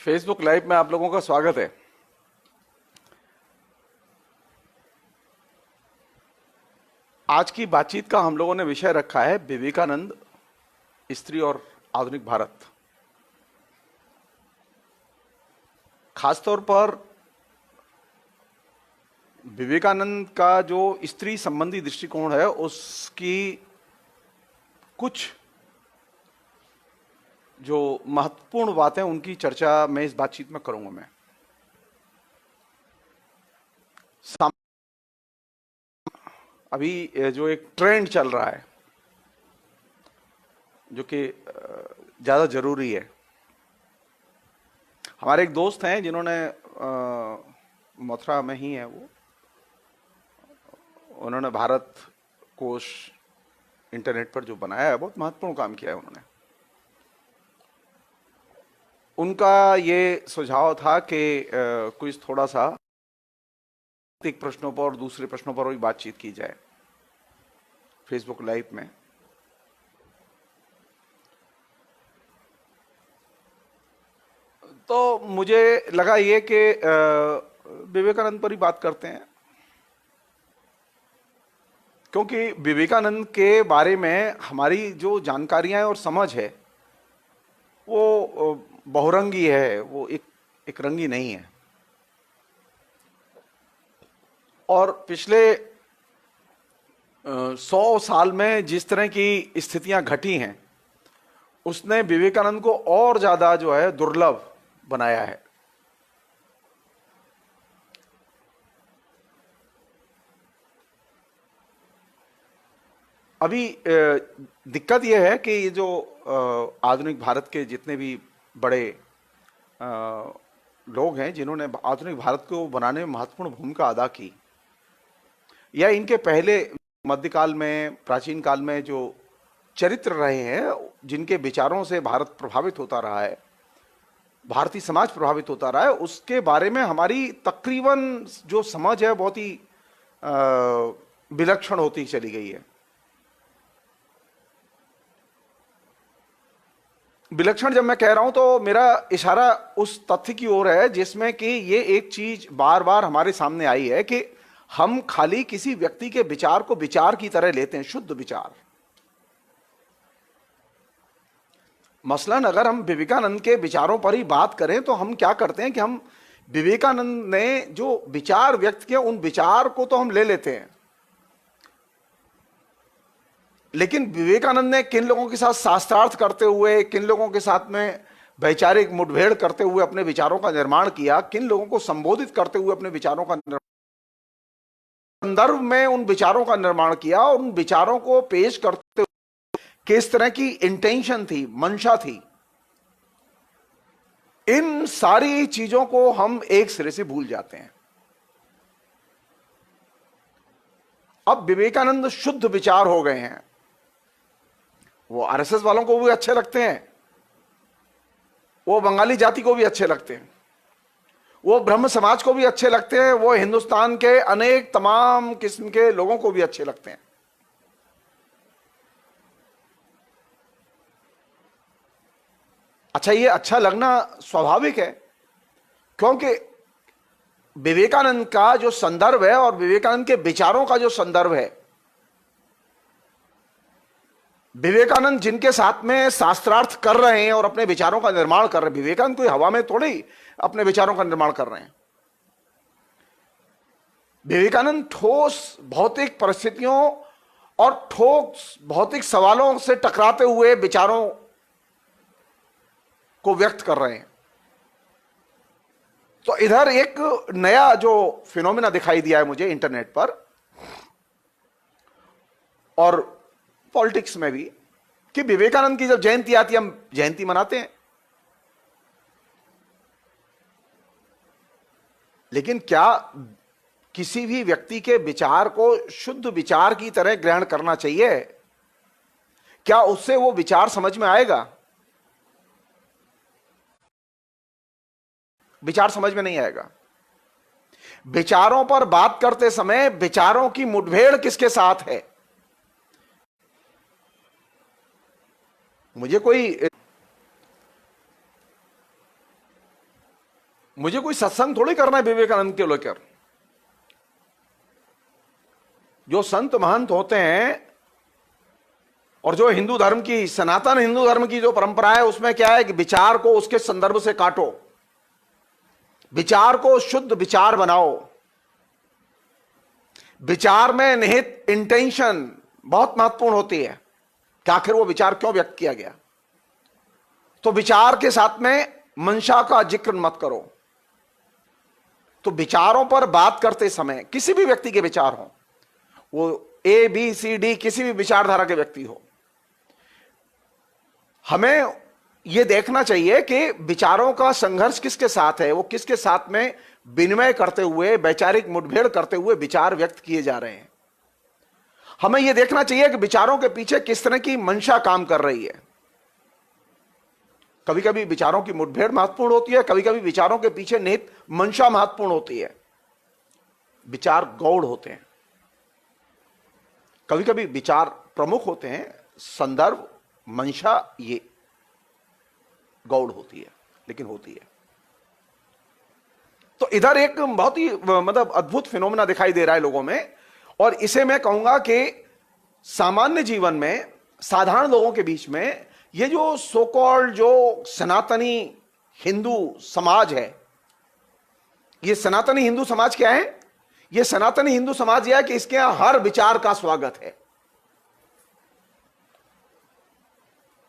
Facebook live में आप लोगों का स्वागत है। आज की बातचीत का हम लोगों ने विषय रखा है विवेकानंद, स्त्री और आधुनिक भारत। खासतौर पर विवेकानंद का जो स्त्री संबंधी दृष्टिकोण है उसकी कुछ जो महत्वपूर्ण बातें उनकी चर्चा मैं इस बातचीत में करूंगा। मैं अभी जो एक ट्रेंड चल रहा है जो कि ज्यादा जरूरी है। हमारे एक दोस्त हैं जिन्होंने मथुरा में ही है, उन्होंने भारत कोश इंटरनेट पर जो बनाया है बहुत महत्वपूर्ण काम किया है उन्होंने। उनका ये सुझाव था कि कुछ थोड़ा सा एक प्रश्नों पर और दूसरे प्रश्नों पर भी बातचीत की जाए फेसबुक लाइव में। तो मुझे लगा ये कि विवेकानंद पर ही बात करते हैं, क्योंकि विवेकानंद के बारे में हमारी जो जानकारियां और समझ है वो बहुरंगी है, वो एक रंगी नहीं है। और पिछले 100 साल में जिस तरह की स्थितियां घटी हैं उसने विवेकानंद को और ज्यादा जो है दुर्लभ बनाया है। अभी दिक्कत यह है कि ये जो आधुनिक भारत के जितने भी बड़े लोग हैं जिन्होंने आधुनिक भारत को बनाने में महत्वपूर्ण भूमिका अदा की, या इनके पहले मध्यकाल में प्राचीन काल में जो चरित्र रहे हैं जिनके विचारों से भारत प्रभावित होता रहा है, भारतीय समाज प्रभावित होता रहा है, उसके बारे में हमारी तकरीबन जो समझ है बहुत ही विलक्षण होती चली गई है। विलक्षण जब मैं कह रहा हूं तो मेरा इशारा उस तथ्य की ओर है जिसमें कि ये एक चीज बार बार हमारे सामने आई है कि हम खाली किसी व्यक्ति के विचार को विचार की तरह लेते हैं, शुद्ध विचार। मसलन अगर हम विवेकानंद के विचारों पर ही बात करें तो हम क्या करते हैं कि हम विवेकानंद ने जो विचार व्यक्त किए उन विचार को तो हम ले लेते हैं, लेकिन विवेकानंद ने किन लोगों के साथ शास्त्रार्थ करते हुए, किन लोगों के साथ में वैचारिक मुठभेड़ करते हुए अपने विचारों का निर्माण किया, किन लोगों को संबोधित करते हुए अपने विचारों का संदर्भ में उन विचारों का निर्माण किया, और उन विचारों को पेश करते हुए किस तरह की इंटेंशन थी, मंशा थी, इन सारी चीजों को हम एक सिरे से भूल जाते हैं। अब विवेकानंद शुद्ध विचार हो गए हैं। वो आरएसएस वालों को भी अच्छे लगते हैं, वो बंगाली जाति को भी अच्छे लगते हैं, वो ब्रह्म समाज को भी अच्छे लगते हैं, वो हिंदुस्तान के अनेक तमाम किस्म के लोगों को भी अच्छे लगते हैं। अच्छा, ये अच्छा लगना स्वाभाविक है, क्योंकि विवेकानंद का जो संदर्भ है और विवेकानंद के विचारों का जो संदर्भ है, विवेकानंद जिनके साथ में शास्त्रार्थ कर रहे हैं और अपने विचारों का निर्माण कर रहे हैं, विवेकानंद कोई हवा में थोड़ी अपने विचारों का निर्माण कर रहे हैं। विवेकानंद ठोस भौतिक परिस्थितियों और ठोस भौतिक सवालों से टकराते हुए विचारों को व्यक्त कर रहे हैं। तो इधर एक नया जो फिनोमेना दिखाई दिया है मुझे इंटरनेट पर और पॉलिटिक्स में भी, कि विवेकानंद की जब जयंती आती है हम जयंती मनाते हैं, लेकिन क्या किसी भी व्यक्ति के विचार को शुद्ध विचार की तरह ग्रहण करना चाहिए? क्या उससे वो विचार समझ में आएगा? विचार समझ में नहीं आएगा। विचारों पर बात करते समय विचारों की मुठभेड़ किसके साथ है? मुझे कोई मुझे कोई सत्संग थोड़ी करना है विवेकानंद के लेकर। जो संत महंत होते हैं और जो हिंदू धर्म की, सनातन हिंदू धर्म की जो परंपरा है, उसमें क्या है कि विचार को उसके संदर्भ से काटो, विचार को शुद्ध विचार बनाओ। विचार में निहित इंटेंशन बहुत महत्वपूर्ण होती है कि आखिर वो विचार क्यों व्यक्त किया गया। तो विचार के साथ में मंशा का जिक्र मत करो। तो विचारों पर बात करते समय, किसी भी व्यक्ति के विचार हो, वो ए बी सी डी किसी भी विचारधारा के व्यक्ति हो, हमें यह देखना चाहिए कि विचारों का संघर्ष किसके साथ है, वो किसके साथ में विनिमय करते हुए, वैचारिक मुठभेड़ करते हुए विचार व्यक्त किए जा रहे हैं। हमें यह देखना चाहिए कि विचारों के पीछे किस तरह की मंशा काम कर रही है। कभी कभी विचारों की मुठभेड़ महत्वपूर्ण होती है, कभी कभी विचारों के पीछे निहित मंशा महत्वपूर्ण होती है। विचार गौड़ होते हैं, कभी कभी विचार प्रमुख होते हैं, संदर्भ मंशा ये गौड़ होती है, लेकिन होती है। तो इधर एक बहुत ही मतलब अद्भुत फिनोमेना दिखाई दे रहा है लोगों में, और इसे मैं कहूंगा कि सामान्य जीवन में, साधारण लोगों के बीच में, ये जो सो कॉल्ड जो सनातनी हिंदू समाज है, ये सनातनी हिंदू समाज क्या है? ये सनातनी हिंदू समाज यह है कि इसके यहां हर विचार का स्वागत है।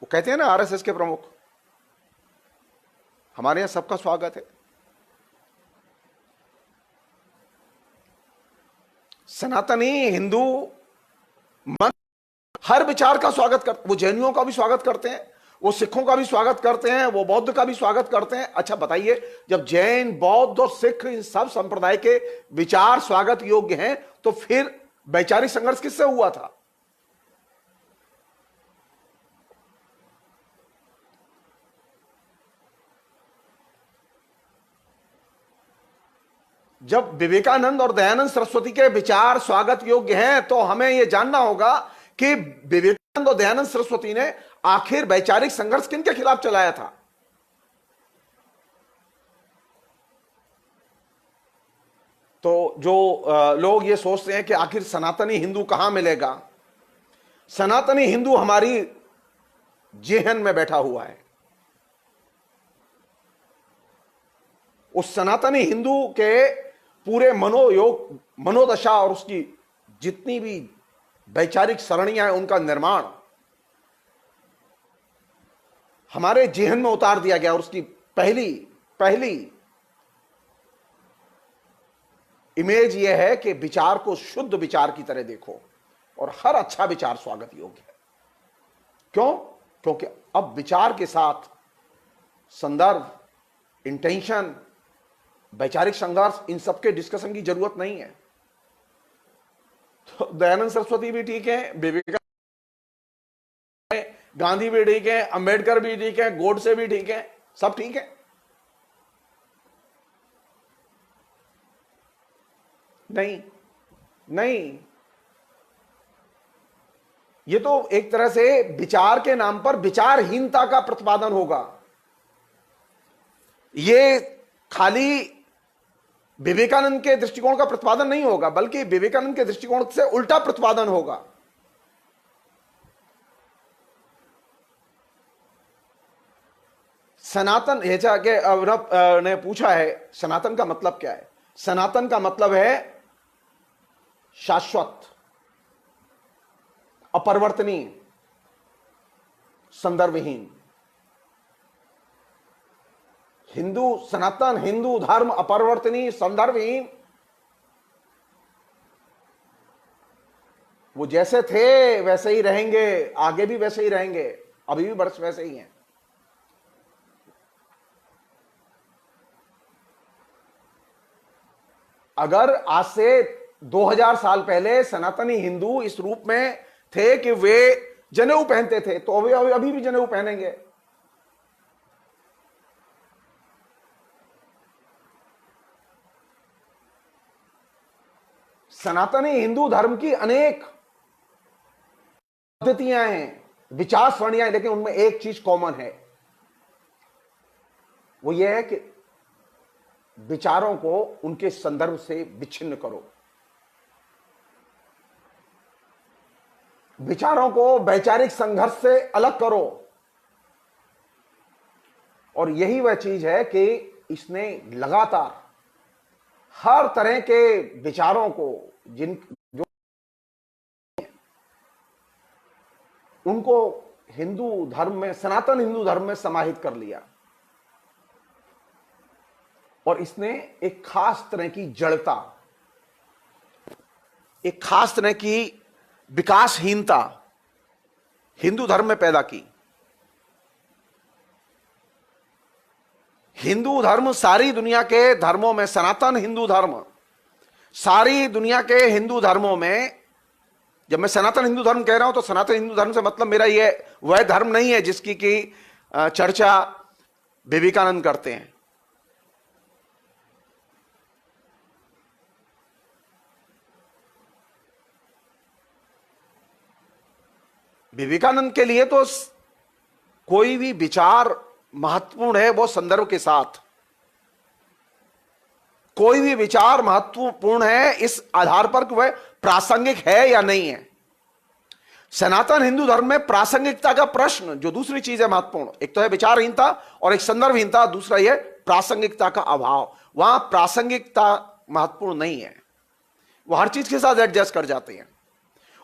वो कहते हैं ना आरएसएस के प्रमुख, हमारे यहां सबका स्वागत है। सनातनी हिंदू मन हर विचार का स्वागत करते, वो जैनियों का भी स्वागत करते हैं, वो सिखों का भी स्वागत करते हैं, वो बौद्ध का भी स्वागत करते हैं। अच्छा बताइए, जब जैन, बौद्ध और सिख इन सब संप्रदाय के विचार स्वागत योग्य हैं, तो फिर वैचारिक संघर्ष किससे हुआ था? जब विवेकानंद और दयानंद सरस्वती के विचार स्वागत योग्य हैं, तो हमें यह जानना होगा कि विवेकानंद और दयानंद सरस्वती ने आखिर वैचारिक संघर्ष किनके खिलाफ चलाया था? तो जो लोग ये सोचते हैं कि आखिर सनातनी हिंदू कहां मिलेगा, सनातनी हिंदू हमारी जेहन में बैठा हुआ है। उस सनातनी हिंदू के पूरे मनोयोग, मनोदशा और उसकी जितनी भी वैचारिक सरणियां हैं, उनका निर्माण हमारे जेहन में उतार दिया गया। और उसकी पहली इमेज यह है कि विचार को शुद्ध विचार की तरह देखो, और हर अच्छा विचार स्वागत योग्य है। क्यों? क्योंकि अब विचार के साथ संदर्भ, इंटेंशन, वैचारिक संघर्ष, इन सबके डिस्कशन की जरूरत नहीं है। तो दयानंद सरस्वती भी ठीक है, विवेकानंद, गांधी भी ठीक है, अंबेडकर भी ठीक है, गोडसे भी ठीक है, सब ठीक है। नहीं नहीं, ये तो एक तरह से विचार के नाम पर विचारहीनता का प्रतिपादन होगा। ये खाली विवेकानंद के दृष्टिकोण का प्रतिपादन नहीं होगा, बल्कि विवेकानंद के दृष्टिकोण से उल्टा प्रतिपादन होगा। सनातन, के अवरव ने पूछा है सनातन का मतलब क्या है? सनातन का मतलब है शाश्वत, अपरिवर्तनीय, संदर्भहीन। हिंदू, सनातन हिंदू धर्म अपरिवर्तनीय, संदर्भहीन। वो जैसे थे वैसे ही रहेंगे, आगे भी वैसे ही रहेंगे, अभी भी वर्ष वैसे ही हैं। अगर आज से 2000 साल पहले सनातनी हिंदू इस रूप में थे कि वे जनेऊ पहनते थे, तो अभी भी जनेऊ पहनेंगे। सनातनी हिंदू धर्म की अनेक पद्धतियां हैं, विचार सरणियां हैं, लेकिन उनमें एक चीज कॉमन है, वो ये है कि विचारों को उनके संदर्भ से विच्छिन्न करो, विचारों को वैचारिक संघर्ष से अलग करो। और यही वह चीज है कि इसने लगातार हर तरह के विचारों को जिन जो उनको हिंदू धर्म में, सनातन हिंदू धर्म में समाहित कर लिया। और इसने एक खास तरह की जड़ता, एक खास तरह की विकासहीनता हिंदू धर्म में पैदा की। हिंदू धर्म सारी दुनिया के धर्मों में, सनातन हिंदू धर्म सारी दुनिया के हिंदू धर्मों में, जब मैं सनातन हिंदू धर्म कह रहा हूं तो सनातन हिंदू धर्म से मतलब मेरा यह वह धर्म नहीं है जिसकी की चर्चा विवेकानंद करते हैं। विवेकानंद के लिए तो कोई भी विचार महत्वपूर्ण है वो संदर्भ के साथ, कोई भी विचार महत्वपूर्ण है इस आधार पर कि वह प्रासंगिक है या नहीं है। सनातन हिंदू धर्म में प्रासंगिकता का प्रश्न, जो दूसरी चीज है महत्वपूर्ण, एक तो है विचारहीनता और एक संदर्भहीनता, दूसरा यह प्रासंगिकता का अभाव। वहां प्रासंगिकता महत्वपूर्ण नहीं है, वो हर चीज के साथ एडजस्ट कर जाते हैं।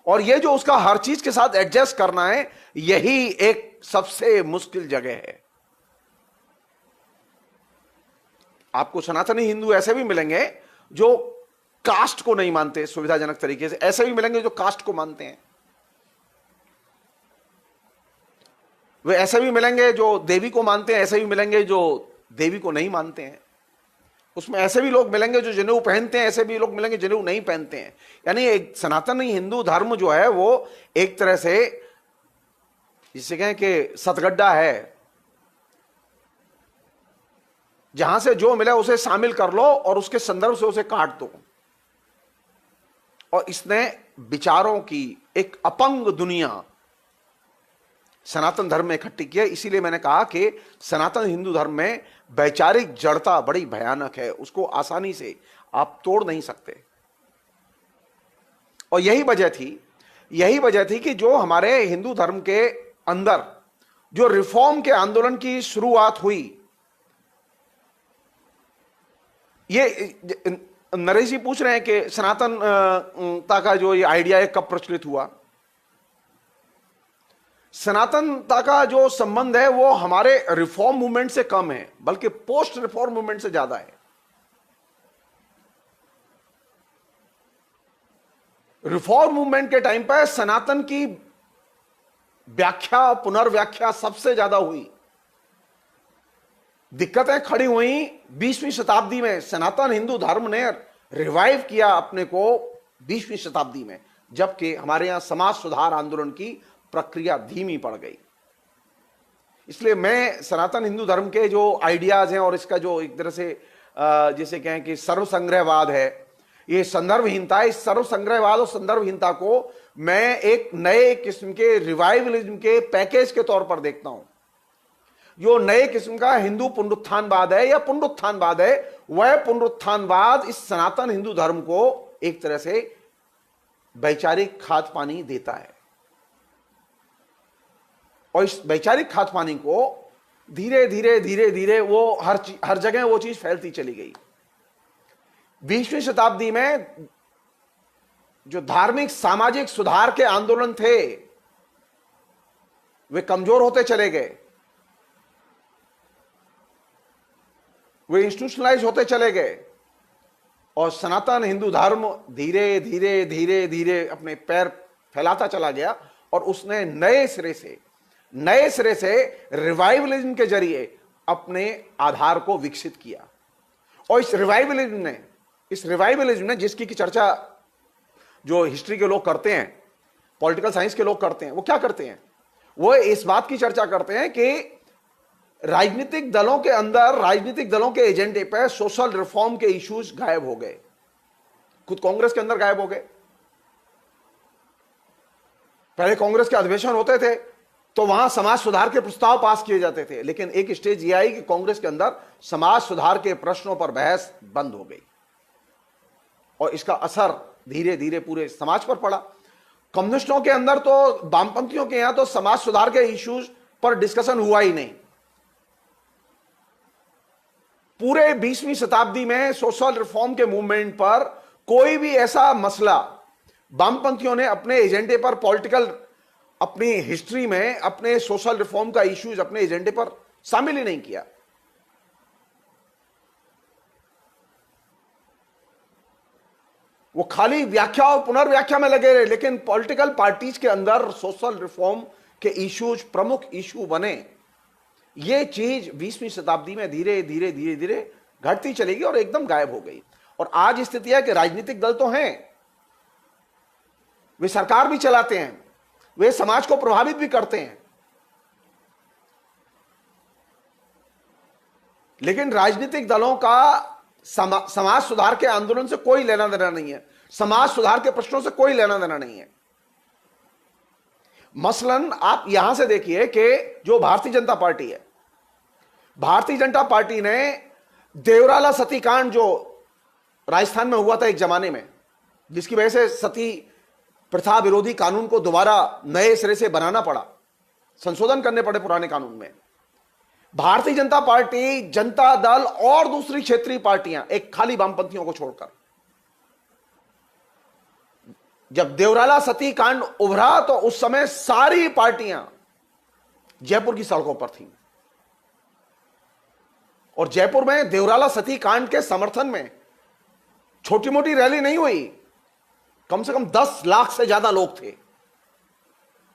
और ये जो उसका हर चीज के साथ एडजस्ट करना है, यही एक सबसे मुश्किल जगह है। आपको सनातनी हिंदू ऐसे भी मिलेंगे जो कास्ट को नहीं मानते सुविधाजनक तरीके से, ऐसे भी मिलेंगे जो कास्ट को मानते हैं, वे ऐसे भी मिलेंगे जो देवी को मानते हैं, ऐसे भी मिलेंगे जो देवी को नहीं मानते हैं। उसमें ऐसे भी लोग मिलेंगे जो जनेऊ पहनते हैं, ऐसे भी लोग मिलेंगे जनेऊ नहीं पहनते हैं। यानी एक सनातनी हिंदू धर्म जो है वो एक तरह से जिसे कहें कि सतगड्ढा है, जहां से जो मिले उसे शामिल कर लो और उसके संदर्भ से उसे काट दो। और इसने विचारों की एक अपंग दुनिया सनातन धर्म में इकट्ठी की है। इसीलिए मैंने कहा कि सनातन हिंदू धर्म में वैचारिक जड़ता बड़ी भयानक है, उसको आसानी से आप तोड़ नहीं सकते। और यही वजह थी कि जो हमारे हिंदू धर्म के अंदर जो रिफॉर्म के आंदोलन की शुरुआत हुई, ये नरेश जी पूछ रहे हैं कि सनातनता का जो ये आइडिया है कब प्रचलित हुआ। सनातनता का जो संबंध है वो हमारे रिफॉर्म मूवमेंट से कम है, बल्कि पोस्ट रिफॉर्म मूवमेंट से ज्यादा है। रिफॉर्म मूवमेंट के टाइम पर सनातन की व्याख्या, पुनर्व्याख्या सबसे ज्यादा हुई। दिक्कतें खड़ी हुई 20वीं शताब्दी में। सनातन हिंदू धर्म ने रिवाइव किया अपने को 20वीं शताब्दी में, जबकि हमारे यहां समाज सुधार आंदोलन की प्रक्रिया धीमी पड़ गई। इसलिए मैं सनातन हिंदू धर्म के जो आइडियाज हैं और इसका जो एक तरह से जिसे कहें कि सर्वसंग्रहवाद है, ये संदर्भहीनता, इस सर्वसंग्रहवाद और संदर्भहीनता को मैं एक नए किस्म के रिवाइवलिज्म के पैकेज के तौर पर देखता हूं। जो नए किस्म का हिंदू पुनरुत्थानवाद है या पुनरुत्थानवाद है, वह पुनरुत्थानवाद इस सनातन हिंदू धर्म को एक तरह से वैचारिक खाद पानी देता है। और इस वैचारिक खाद पानी को धीरे धीरे वो हर जगह वो चीज फैलती चली गई। 20वीं शताब्दी में जो धार्मिक सामाजिक सुधार के आंदोलन थे वे कमजोर होते चले गए, वे इंस्टीट्यूशनलाइज होते चले गए और सनातन हिंदू धर्म धीरे धीरे अपने पैर फैलाता चला गया और उसने नए सिरे से रिवाइवलिज्म के जरिए अपने आधार को विकसित किया। और इस रिवाइवलिज्म ने जिसकी की चर्चा जो हिस्ट्री के लोग करते हैं, पॉलिटिकल साइंस के लोग करते हैं, वो क्या करते हैं? वो इस बात की चर्चा करते हैं कि राजनीतिक दलों के अंदर, राजनीतिक दलों के एजेंडे पर सोशल रिफॉर्म के इश्यूज गायब हो गए, खुद कांग्रेस के अंदर गायब हो गए। पहले कांग्रेस के अधिवेशन होते थे तो वहां समाज सुधार के प्रस्ताव पास किए जाते थे, लेकिन एक स्टेज यह आई कि कांग्रेस के अंदर समाज सुधार के प्रश्नों पर बहस बंद हो गई और इसका असर धीरे धीरे पूरे समाज पर पड़ा। कम्युनिस्टों के अंदर तो, वामपंथियों के यहां तो समाज सुधार के इश्यूज पर डिस्कशन हुआ ही नहीं। पूरे 20वीं शताब्दी में सोशल रिफॉर्म के मूवमेंट पर कोई भी ऐसा मसला वामपंथियों ने अपने एजेंडे पर, पॉलिटिकल अपनी हिस्ट्री में अपने सोशल रिफॉर्म का इश्यूज अपने एजेंडे पर शामिल ही नहीं किया। वो खाली व्याख्या और पुनर्व्याख्या में लगे रहे, लेकिन पॉलिटिकल पार्टीज के अंदर सोशल रिफॉर्म के इश्यूज प्रमुख इश्यू बने। ये चीज 20वीं शताब्दी में धीरे धीरे धीरे धीरे घटती चलेगी और एकदम गायब हो गई। और आज स्थिति है कि राजनीतिक दल तो हैं, वे सरकार भी चलाते हैं, वे समाज को प्रभावित भी करते हैं, लेकिन राजनीतिक दलों का समाज सुधार के आंदोलन से कोई लेना देना नहीं है, समाज सुधार के प्रश्नों से कोई लेना देना नहीं है। मसलन आप यहां से देखिए कि जो भारतीय जनता पार्टी है, भारतीय जनता पार्टी ने देवराला सतीकांड जो राजस्थान में हुआ था एक जमाने में, जिसकी वजह से सती प्रथा विरोधी कानून को दोबारा नए सिरे से बनाना पड़ा, संशोधन करने पड़े पुराने कानून में। भारतीय जनता पार्टी, जनता दल और दूसरी क्षेत्रीय पार्टियां, एक खाली वामपंथियों को छोड़कर, जब देवराला सती कांड उभरा तो उस समय सारी पार्टियां जयपुर की सड़कों पर थीं और जयपुर में देवराला सती कांड के समर्थन में छोटी मोटी रैली नहीं हुई, कम से कम 10 लाख से ज्यादा लोग थे।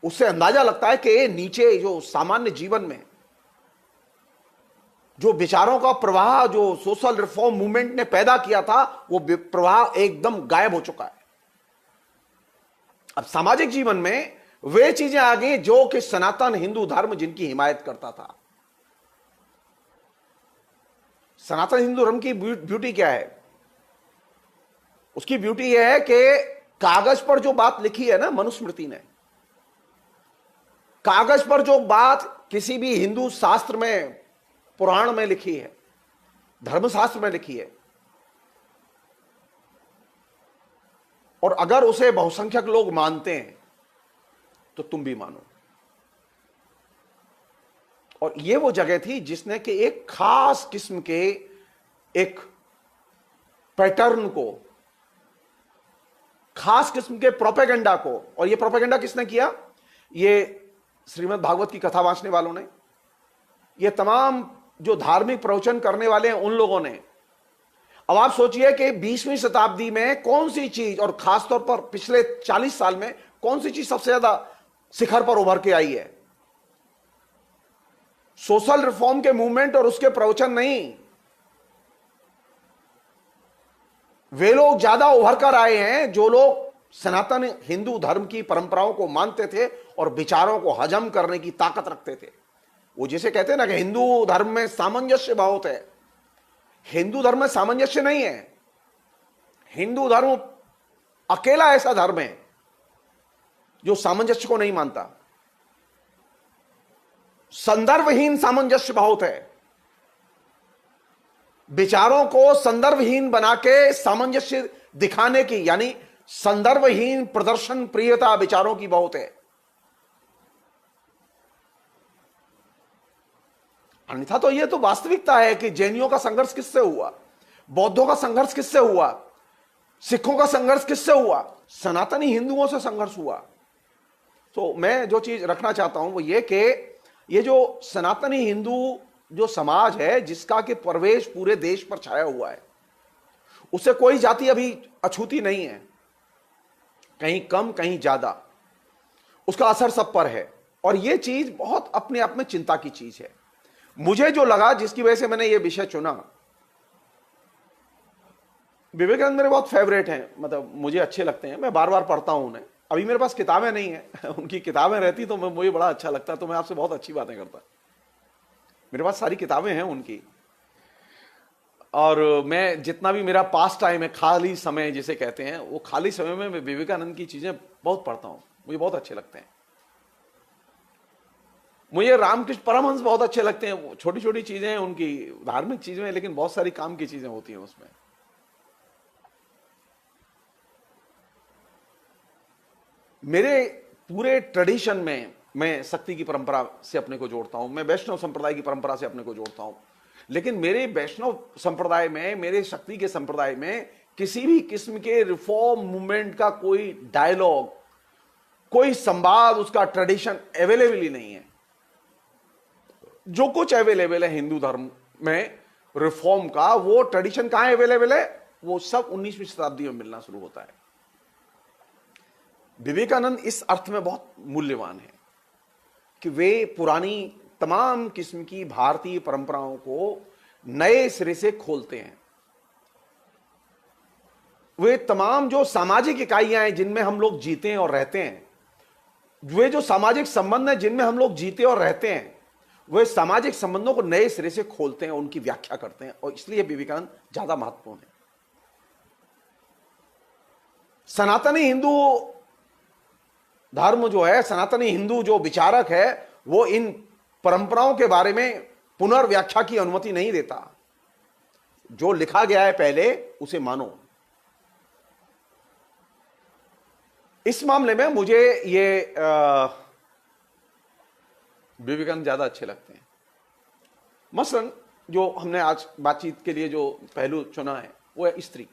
उससे अंदाजा लगता है कि नीचे जो सामान्य जीवन में जो विचारों का प्रवाह जो सोशल रिफॉर्म मूवमेंट ने पैदा किया था, वो प्रवाह एकदम गायब हो चुका है। अब सामाजिक जीवन में वे चीजें आ गई जो कि सनातन हिंदू धर्म जिनकी हिमायत करता था। सनातन हिंदू धर्म की ब्यूटी क्या है? उसकी ब्यूटी यह है कि कागज पर जो बात लिखी है ना मनुस्मृति ने, कागज पर जो बात किसी भी हिंदू शास्त्र में, पुराण में लिखी है, धर्मशास्त्र में लिखी है, और अगर उसे बहुसंख्यक लोग मानते हैं तो तुम भी मानो। और यह वो जगह थी जिसने कि एक खास किस्म के एक पैटर्न को, खास किस्म के प्रोपेगेंडा को, और यह प्रोपेगेंडा किसने किया? ये श्रीमद् भागवत की कथा वांचने वालों ने, ये तमाम जो धार्मिक प्रवचन करने वाले हैं उन लोगों ने। अब आप सोचिए कि 20वीं शताब्दी में कौन सी चीज, और खासतौर पर पिछले 40 साल में कौन सी चीज सबसे ज्यादा शिखर पर उभर के आई है? सोशल रिफॉर्म के मूवमेंट और उसके प्रवचन नहीं, वे लोग ज्यादा उभर कर आए हैं जो लोग सनातन हिंदू धर्म की परंपराओं को मानते थे और विचारों को हजम करने की ताकत रखते थे। वो जैसे कहते हैं ना कि हिंदू धर्म में सामंजस्य बहुत है, हिंदू धर्म में सामंजस्य नहीं है। हिंदू धर्म अकेला ऐसा धर्म है जो सामंजस्य को नहीं मानता। संदर्भहीन सामंजस्य बहुत है, विचारों को संदर्भहीन बना के सामंजस्य दिखाने की, यानी संदर्भहीन प्रदर्शन प्रियता विचारों की बहुत है। अन्यथा तो यह तो वास्तविकता है कि जैनियों का संघर्ष किससे हुआ, बौद्धों का संघर्ष किससे हुआ, सिखों का संघर्ष किससे हुआ? सनातनी हिंदुओं से संघर्ष हुआ। तो मैं जो चीज रखना चाहता हूं वो ये कि ये जो सनातनी हिंदू जो समाज है, जिसका कि प्रवेश पूरे देश पर छाया हुआ है, उससे कोई जाति अभी अछूती नहीं है, कहीं कम कहीं ज्यादा, उसका असर सब पर है। और यह चीज बहुत अपने आप में चिंता की चीज है। मुझे जो लगा, जिसकी वजह से मैंने ये विषय चुना, विवेकानंद मेरे बहुत फेवरेट हैं, मतलब मुझे अच्छे लगते हैं, मैं बार बार पढ़ता हूं उन्हें। अभी मेरे पास किताबें नहीं है उनकी किताबें रहती तो मुझे बड़ा अच्छा लगता, तो मैं आपसे बहुत अच्छी बातें करता। मेरे पास सारी किताबें हैं उनकी, और मैं जितना भी मेरा पास टाइम है, खाली समय जिसे कहते हैं, वो खाली समय में मैं विवेकानंद की चीजें बहुत पढ़ता हूं, मुझे बहुत अच्छे लगते हैं। मुझे रामकृष्ण परमहंस बहुत अच्छे लगते हैं। छोटी छोटी चीजें हैं उनकी, धार्मिक चीजें हैं, लेकिन बहुत सारी काम की चीजें होती हैं उसमें। मेरे पूरे ट्रेडिशन में मैं शक्ति की परंपरा से अपने को जोड़ता हूं, मैं वैष्णव संप्रदाय की परंपरा से अपने को जोड़ता हूं। लेकिन मेरे वैष्णव संप्रदाय में, मेरे शक्ति के संप्रदाय में किसी भी किस्म के रिफॉर्म मूवमेंट का कोई डायलॉग, कोई संवाद, उसका ट्रेडिशन अवेलेबल ही नहीं है। जो कुछ अवेलेबल है हिंदू धर्म में रिफॉर्म का, वो ट्रेडिशन कहां अवेलेबल है? वो सब 19वीं शताब्दी में मिलना शुरू होता है। विवेकानंद इस अर्थ में बहुत मूल्यवान है कि वे पुरानी तमाम किस्म की भारतीय परंपराओं को नए सिरे से खोलते हैं। वे तमाम जो सामाजिक इकाइयां हैं जिनमें हम लोग जीते हैं और रहते हैं, वे जो सामाजिक संबंध हैं जिनमें हम लोग जीते और रहते हैं, वे सामाजिक संबंधों को नए सिरे से खोलते हैं, उनकी व्याख्या करते हैं, और इसलिए विवेकानंद ज्यादा महत्वपूर्ण है। सनातनी हिंदू धर्म जो है, सनातनी हिंदू जो विचारक है, वो इन परंपराओं के बारे में पुनर्व्याख्या की अनुमति नहीं देता। जो लिखा गया है पहले उसे मानो। इस मामले में मुझे ये विवेकानंद ज्यादा अच्छे लगते हैं। मसलन जो हमने आज बातचीत के लिए जो पहलू चुना है वो है स्त्री,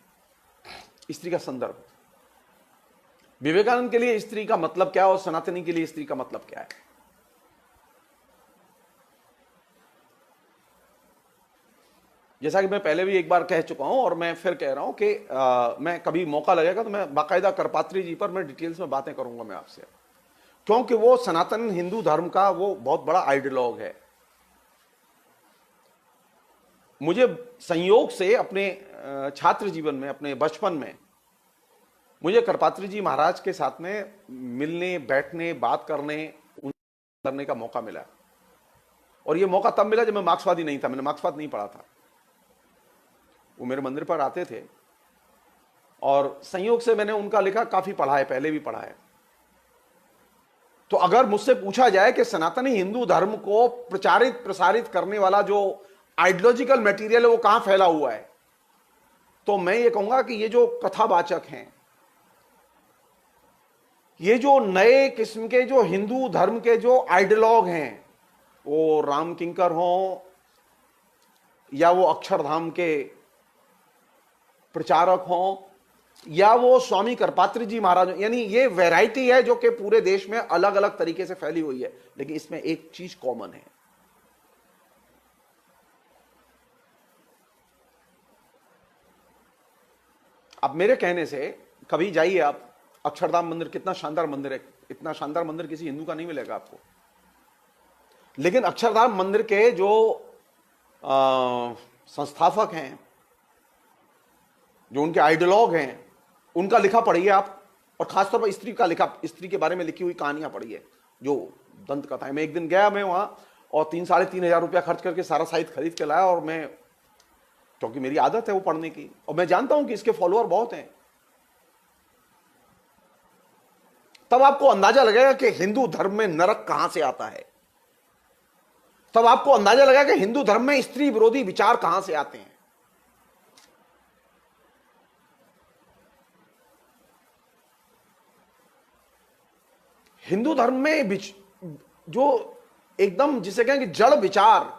स्त्री का संदर्भ। विवेकानंद के लिए स्त्री का मतलब क्या है और सनातनी के लिए स्त्री का मतलब क्या है? जैसा कि मैं पहले भी एक बार कह चुका हूं और मैं फिर कह रहा हूं कि मैं कभी मौका लगेगा तो मैं बाकायदा करपात्री जी पर मैं डिटेल्स में बातें करूंगा मैं आपसे, क्योंकि वो सनातन हिंदू धर्म का वो बहुत बड़ा आइडियोलॉग है। मुझे संयोग से अपने छात्र जीवन में, अपने बचपन में, मुझे करपात्री जी महाराज के साथ में मिलने, बैठने, बात करने का मौका मिला। और यह मौका तब मिला जब मैं मार्क्सवादी नहीं था, मैंने मार्क्सवाद नहीं पढ़ा था। वो मेरे मंदिर पर आते थे और संयोग से मैंने उनका लिखा काफी पढ़ा है, पहले भी पढ़ा है। तो अगर मुझसे पूछा जाए कि सनातनी हिंदू धर्म को प्रचारित प्रसारित करने वाला जो आइडियोलॉजिकल मटेरियल है वो कहां फैला हुआ है, तो मैं ये कहूंगा कि ये जो कथावाचक हैं, ये जो नए किस्म के जो हिंदू धर्म के जो आइडियोलॉग हैं, वो राम किंकर हों या वो अक्षरधाम के प्रचारक हों या वो स्वामी करपात्री जी महाराज, यानी ये वैरायटी है जो कि पूरे देश में अलग अलग तरीके से फैली हुई है, लेकिन इसमें एक चीज कॉमन है। अब मेरे कहने से कभी जाइए आप, अक्षरधाम मंदिर कितना शानदार मंदिर है, इतना शानदार मंदिर किसी हिंदू का नहीं मिलेगा आपको। लेकिन अक्षरधाम मंदिर के जो संस्थापक हैं, जो उनके आइडियोलॉग हैं, उनका लिखा पढ़िए आप, और खासतौर पर स्त्री का लिखा, स्त्री के बारे में लिखी हुई कहानियां पढ़िए, जो दंत कथा है। मैं एक दिन गया मैं वहां और 3-3.5 रुपया खर्च करके सारा साहित्य खरीद के लाया, और मैं, क्योंकि मेरी आदत है वो पढ़ने की, और मैं जानता हूं कि इसके फॉलोअर बहुत हैं। तब आपको अंदाजा लगेगा कि हिंदू धर्म में नरक कहां से आता है। तब आपको अंदाजा लगेगा कि हिंदू धर्म में स्त्री विरोधी विचार कहां से आते हैं। हिंदू धर्म में जो एकदम जिसे कहें कि जड़ विचार,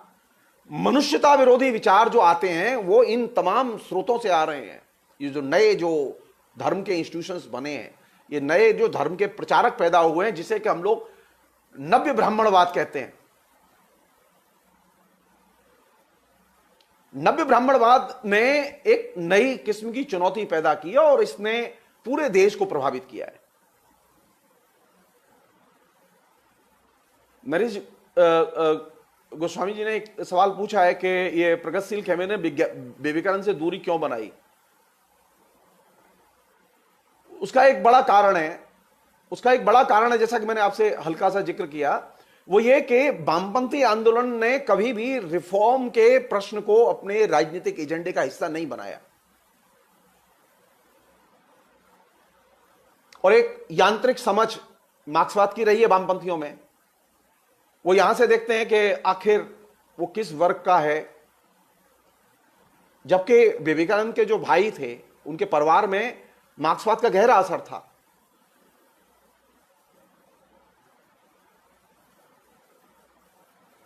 मनुष्यता विरोधी विचार जो आते हैं, वो इन तमाम स्रोतों से आ रहे हैं। ये जो नए जो धर्म के इंस्टीट्यूशंस बने हैं, ये नए जो धर्म के प्रचारक पैदा हुए हैं, जिसे कि हम लोग नव्य ब्राह्मणवाद कहते हैं। नव्य ब्राह्मणवाद ने एक नई किस्म की चुनौती पैदा की है और इसने पूरे देश को प्रभावित किया है। नरेश गोस्वामी जी ने एक सवाल पूछा है कि ये प्रगतिशील खेमे ने विवेकानंद से दूरी क्यों बनाई। उसका एक बड़ा कारण है, जैसा कि मैंने आपसे हल्का सा जिक्र किया, वो ये कि वामपंथी आंदोलन ने कभी भी रिफॉर्म के प्रश्न को अपने राजनीतिक एजेंडे का हिस्सा नहीं बनाया, और एक यांत्रिक समझ मार्क्सवाद की रही है वामपंथियों में वो यहां से देखते हैं कि आखिर वो किस वर्ग का है, जबकि विवेकानंद के जो भाई थे उनके परिवार में मार्क्सवाद का गहरा असर था।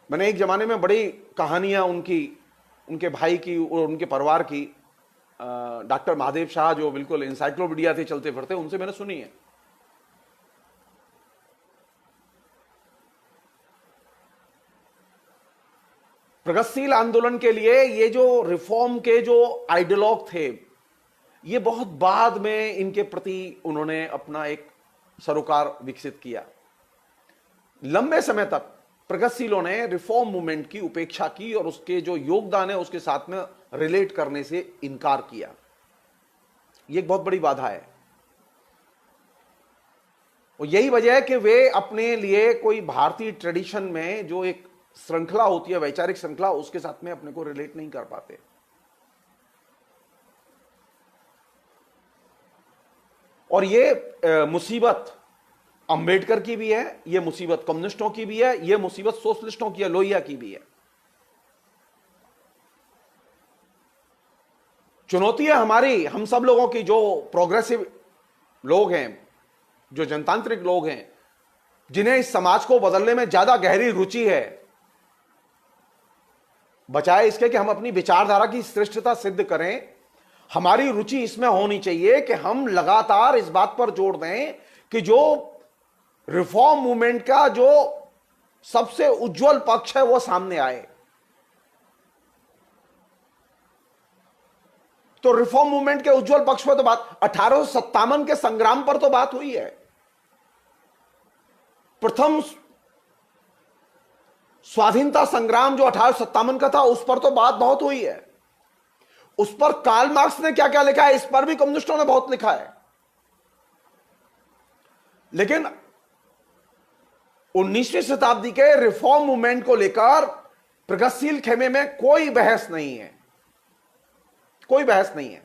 मैंने एक जमाने में बड़ी कहानियां उनके भाई की और उनके परिवार की डॉक्टर महादेव शाह, जो बिल्कुल इंसाइक्लोपीडिया थे चलते फिरते, उनसे मैंने सुनी है। प्रगतिशील आंदोलन के लिए ये जो रिफॉर्म के जो आइडियोलॉग थे, ये बहुत बाद में इनके प्रति उन्होंने अपना एक सरोकार विकसित किया। लंबे समय तक प्रगतिशीलों ने रिफॉर्म मूवमेंट की उपेक्षा की और उसके जो योगदान है उसके साथ में रिलेट करने से इनकार किया। यह एक बहुत बड़ी बाधा है और यही वजह है कि वे अपने लिए कोई भारतीय ट्रेडिशन में जो एक श्रृंखला होती है, वैचारिक श्रृंखला, उसके साथ में अपने को रिलेट नहीं कर पाते। और ये मुसीबत अंबेडकर की भी है, ये मुसीबत कम्युनिस्टों की भी है, ये मुसीबत सोशलिस्टों की है, लोहिया की भी है। चुनौती है हमारी, हम सब लोगों की, जो प्रोग्रेसिव लोग हैं, जो जनतांत्रिक लोग हैं, जिन्हें इस समाज को बदलने में ज्यादा गहरी रुचि है, बचाए इसके कि हम अपनी विचारधारा की श्रेष्ठता सिद्ध करें, हमारी रुचि इसमें होनी चाहिए कि हम लगातार इस बात पर जोर दें कि जो रिफॉर्म मूवमेंट का जो सबसे उज्जवल पक्ष है वो सामने आए। तो रिफॉर्म मूवमेंट के उज्जवल पक्ष पर तो बात 1857 के संग्राम पर तो बात हुई है। प्रथम स्वाधीनता संग्राम जो 1857 का था, उस पर तो बात बहुत हुई है। उस पर कार्ल मार्क्स ने क्या क्या लिखा है, इस पर भी कम्युनिस्टों ने बहुत लिखा है। लेकिन 19वीं शताब्दी के रिफॉर्म मूवमेंट को लेकर प्रगतिशील खेमे में कोई बहस नहीं है, कोई बहस नहीं है।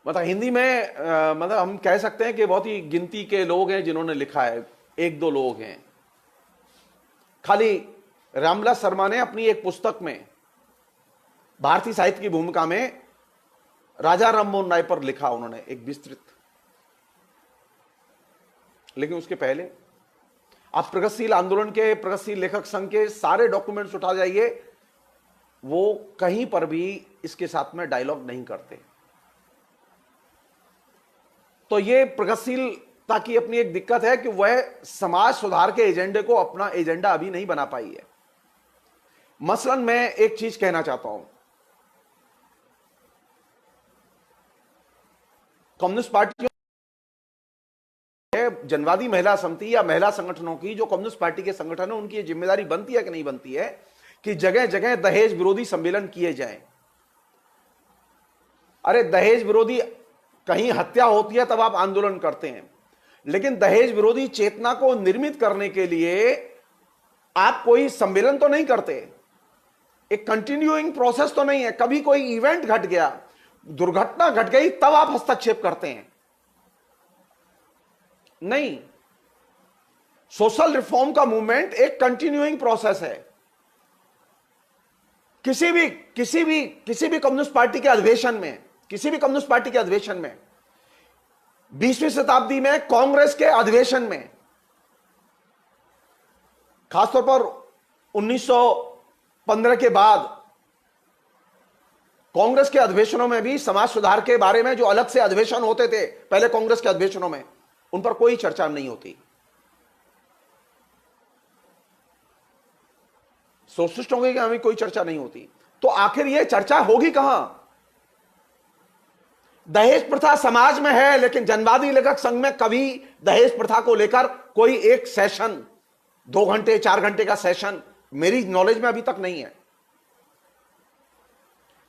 मतलब हिंदी में मतलब हम कह सकते हैं कि बहुत ही गिनती के लोग हैं जिन्होंने लिखा है, एक दो लोग हैं। खाली रामविलास शर्मा ने अपनी एक पुस्तक में भारतीय साहित्य की भूमिका में राजा राममोहन राय पर लिखा उन्होंने एक विस्तृत। लेकिन उसके पहले आप प्रगतिशील आंदोलन के, प्रगतिशील लेखक संघ के सारे डॉक्यूमेंट्स उठा जाइए, वो कहीं पर भी इसके साथ में डायलॉग नहीं करते। तो ये प्रगतिशीलता की अपनी एक दिक्कत है कि वह समाज सुधार के एजेंडे को अपना एजेंडा अभी नहीं बना पाई है। मसलन मैं एक चीज कहना चाहता हूं, कम्युनिस्ट पार्टियों, जनवादी महिला समिति या महिला संगठनों की, जो कम्युनिस्ट पार्टी के संगठन है, उनकी ये जिम्मेदारी बनती है कि नहीं बनती है कि जगह जगह दहेज विरोधी सम्मेलन किए जाएं। अरे दहेज विरोधी, कहीं हत्या होती है तब आप आंदोलन करते हैं, लेकिन दहेज विरोधी चेतना को निर्मित करने के लिए आप कोई सम्मेलन तो नहीं करते, एक कंटिन्यूइंग प्रोसेस तो नहीं है। कभी कोई इवेंट घट गया, दुर्घटना घट गई, तब आप हस्तक्षेप करते हैं। नहीं, सोशल रिफॉर्म का मूवमेंट एक कंटिन्यूइंग प्रोसेस है। किसी भी कम्युनिस्ट पार्टी के अधिवेशन में, किसी भी कम्युनिस्ट पार्टी के अधिवेशन में, 20वीं शताब्दी में कांग्रेस के अधिवेशन में, खासतौर पर 1915 के बाद कांग्रेस के अधिवेशनों में भी समाज सुधार के बारे में जो अलग से अधिवेशन होते थे पहले कांग्रेस के अधिवेशनों में, उन पर कोई चर्चा नहीं होती। सोशलिस्टों की हमें कोई चर्चा नहीं होती। तो आखिर यह चर्चा होगी कहां? दहेज प्रथा समाज में है, लेकिन जनवादी लेखक संघ में कभी दहेज प्रथा को लेकर कोई एक सेशन, 2 घंटे 4 घंटे का सेशन मेरी नॉलेज में अभी तक नहीं है।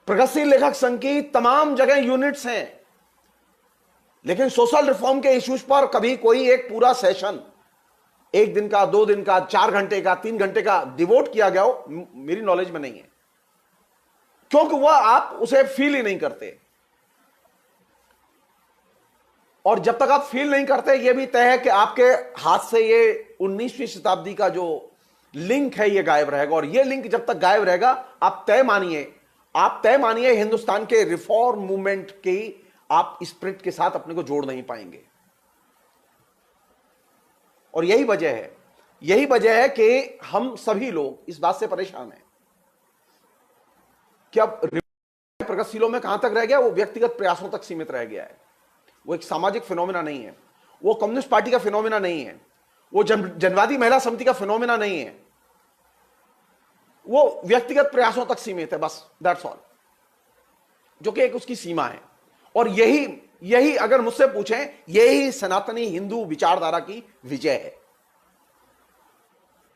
प्रगतिशील लेखक संघ की तमाम जगह यूनिट्स हैं, लेकिन सोशल रिफॉर्म के इश्यूज पर कभी कोई एक पूरा सेशन, 1 दिन का, 2 दिन का, 4 घंटे का, 3 घंटे का डिवोट किया गया हो, मेरी नॉलेज में नहीं है, क्योंकि वह आप उसे फील ही नहीं करते। और जब तक आप फील नहीं करते, यह भी तय है कि आपके हाथ से ये 19वीं शताब्दी का जो लिंक है ये गायब रहेगा। और ये लिंक जब तक गायब रहेगा, आप तय मानिए हिंदुस्तान के रिफॉर्म मूवमेंट की आप स्पिरिट के साथ अपने को जोड़ नहीं पाएंगे। और यही वजह है कि हम सभी लोग इस बात से परेशान हैं कि अब प्रगतिशीलों में कहां तक रह गया, वो व्यक्तिगत प्रयासों तक सीमित रह गया है। वो एक सामाजिक फिनोमिना नहीं है, वो कम्युनिस्ट पार्टी का फिनोमिना नहीं है, वो जनवादी महिला समिति का फिनोमिना नहीं है, वो व्यक्तिगत प्रयासों तक सीमित है, बस दैट्स ऑल, जो कि एक उसकी सीमा है। और यही अगर मुझसे पूछें, यही सनातनी हिंदू विचारधारा की विजय है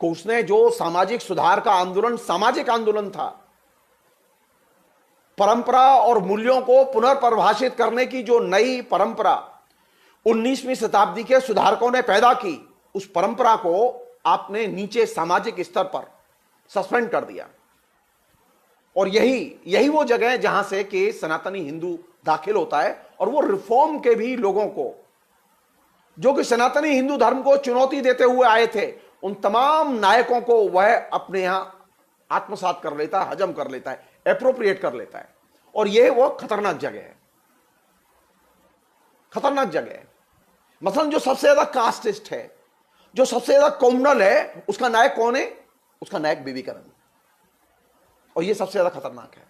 कि उसने जो सामाजिक सुधार का आंदोलन, सामाजिक आंदोलन था, परंपरा और मूल्यों को पुनर्परिभाषित करने की जो नई परंपरा 19वीं शताब्दी के सुधारकों ने पैदा की, उस परंपरा को आपने नीचे सामाजिक स्तर पर सस्पेंड कर दिया। और यही वो जगह है जहां से कि सनातनी हिंदू दाखिल होता है। और वो रिफॉर्म के भी लोगों को, जो कि सनातनी हिंदू धर्म को चुनौती देते हुए आए थे, उन तमाम नायकों को वह अपने यहां आत्मसात कर लेता है, हजम कर लेता है, एप्रोप्रिएट कर लेता है। और यह वो खतरनाक जगह है, खतरनाक जगह है। मसलन जो सबसे ज्यादा कास्टिस्ट है, जो सबसे ज्यादा कॉम्युनल है, उसका नायक कौन है? उसका नायक विवेकानंद। और यह सबसे ज्यादा खतरनाक है।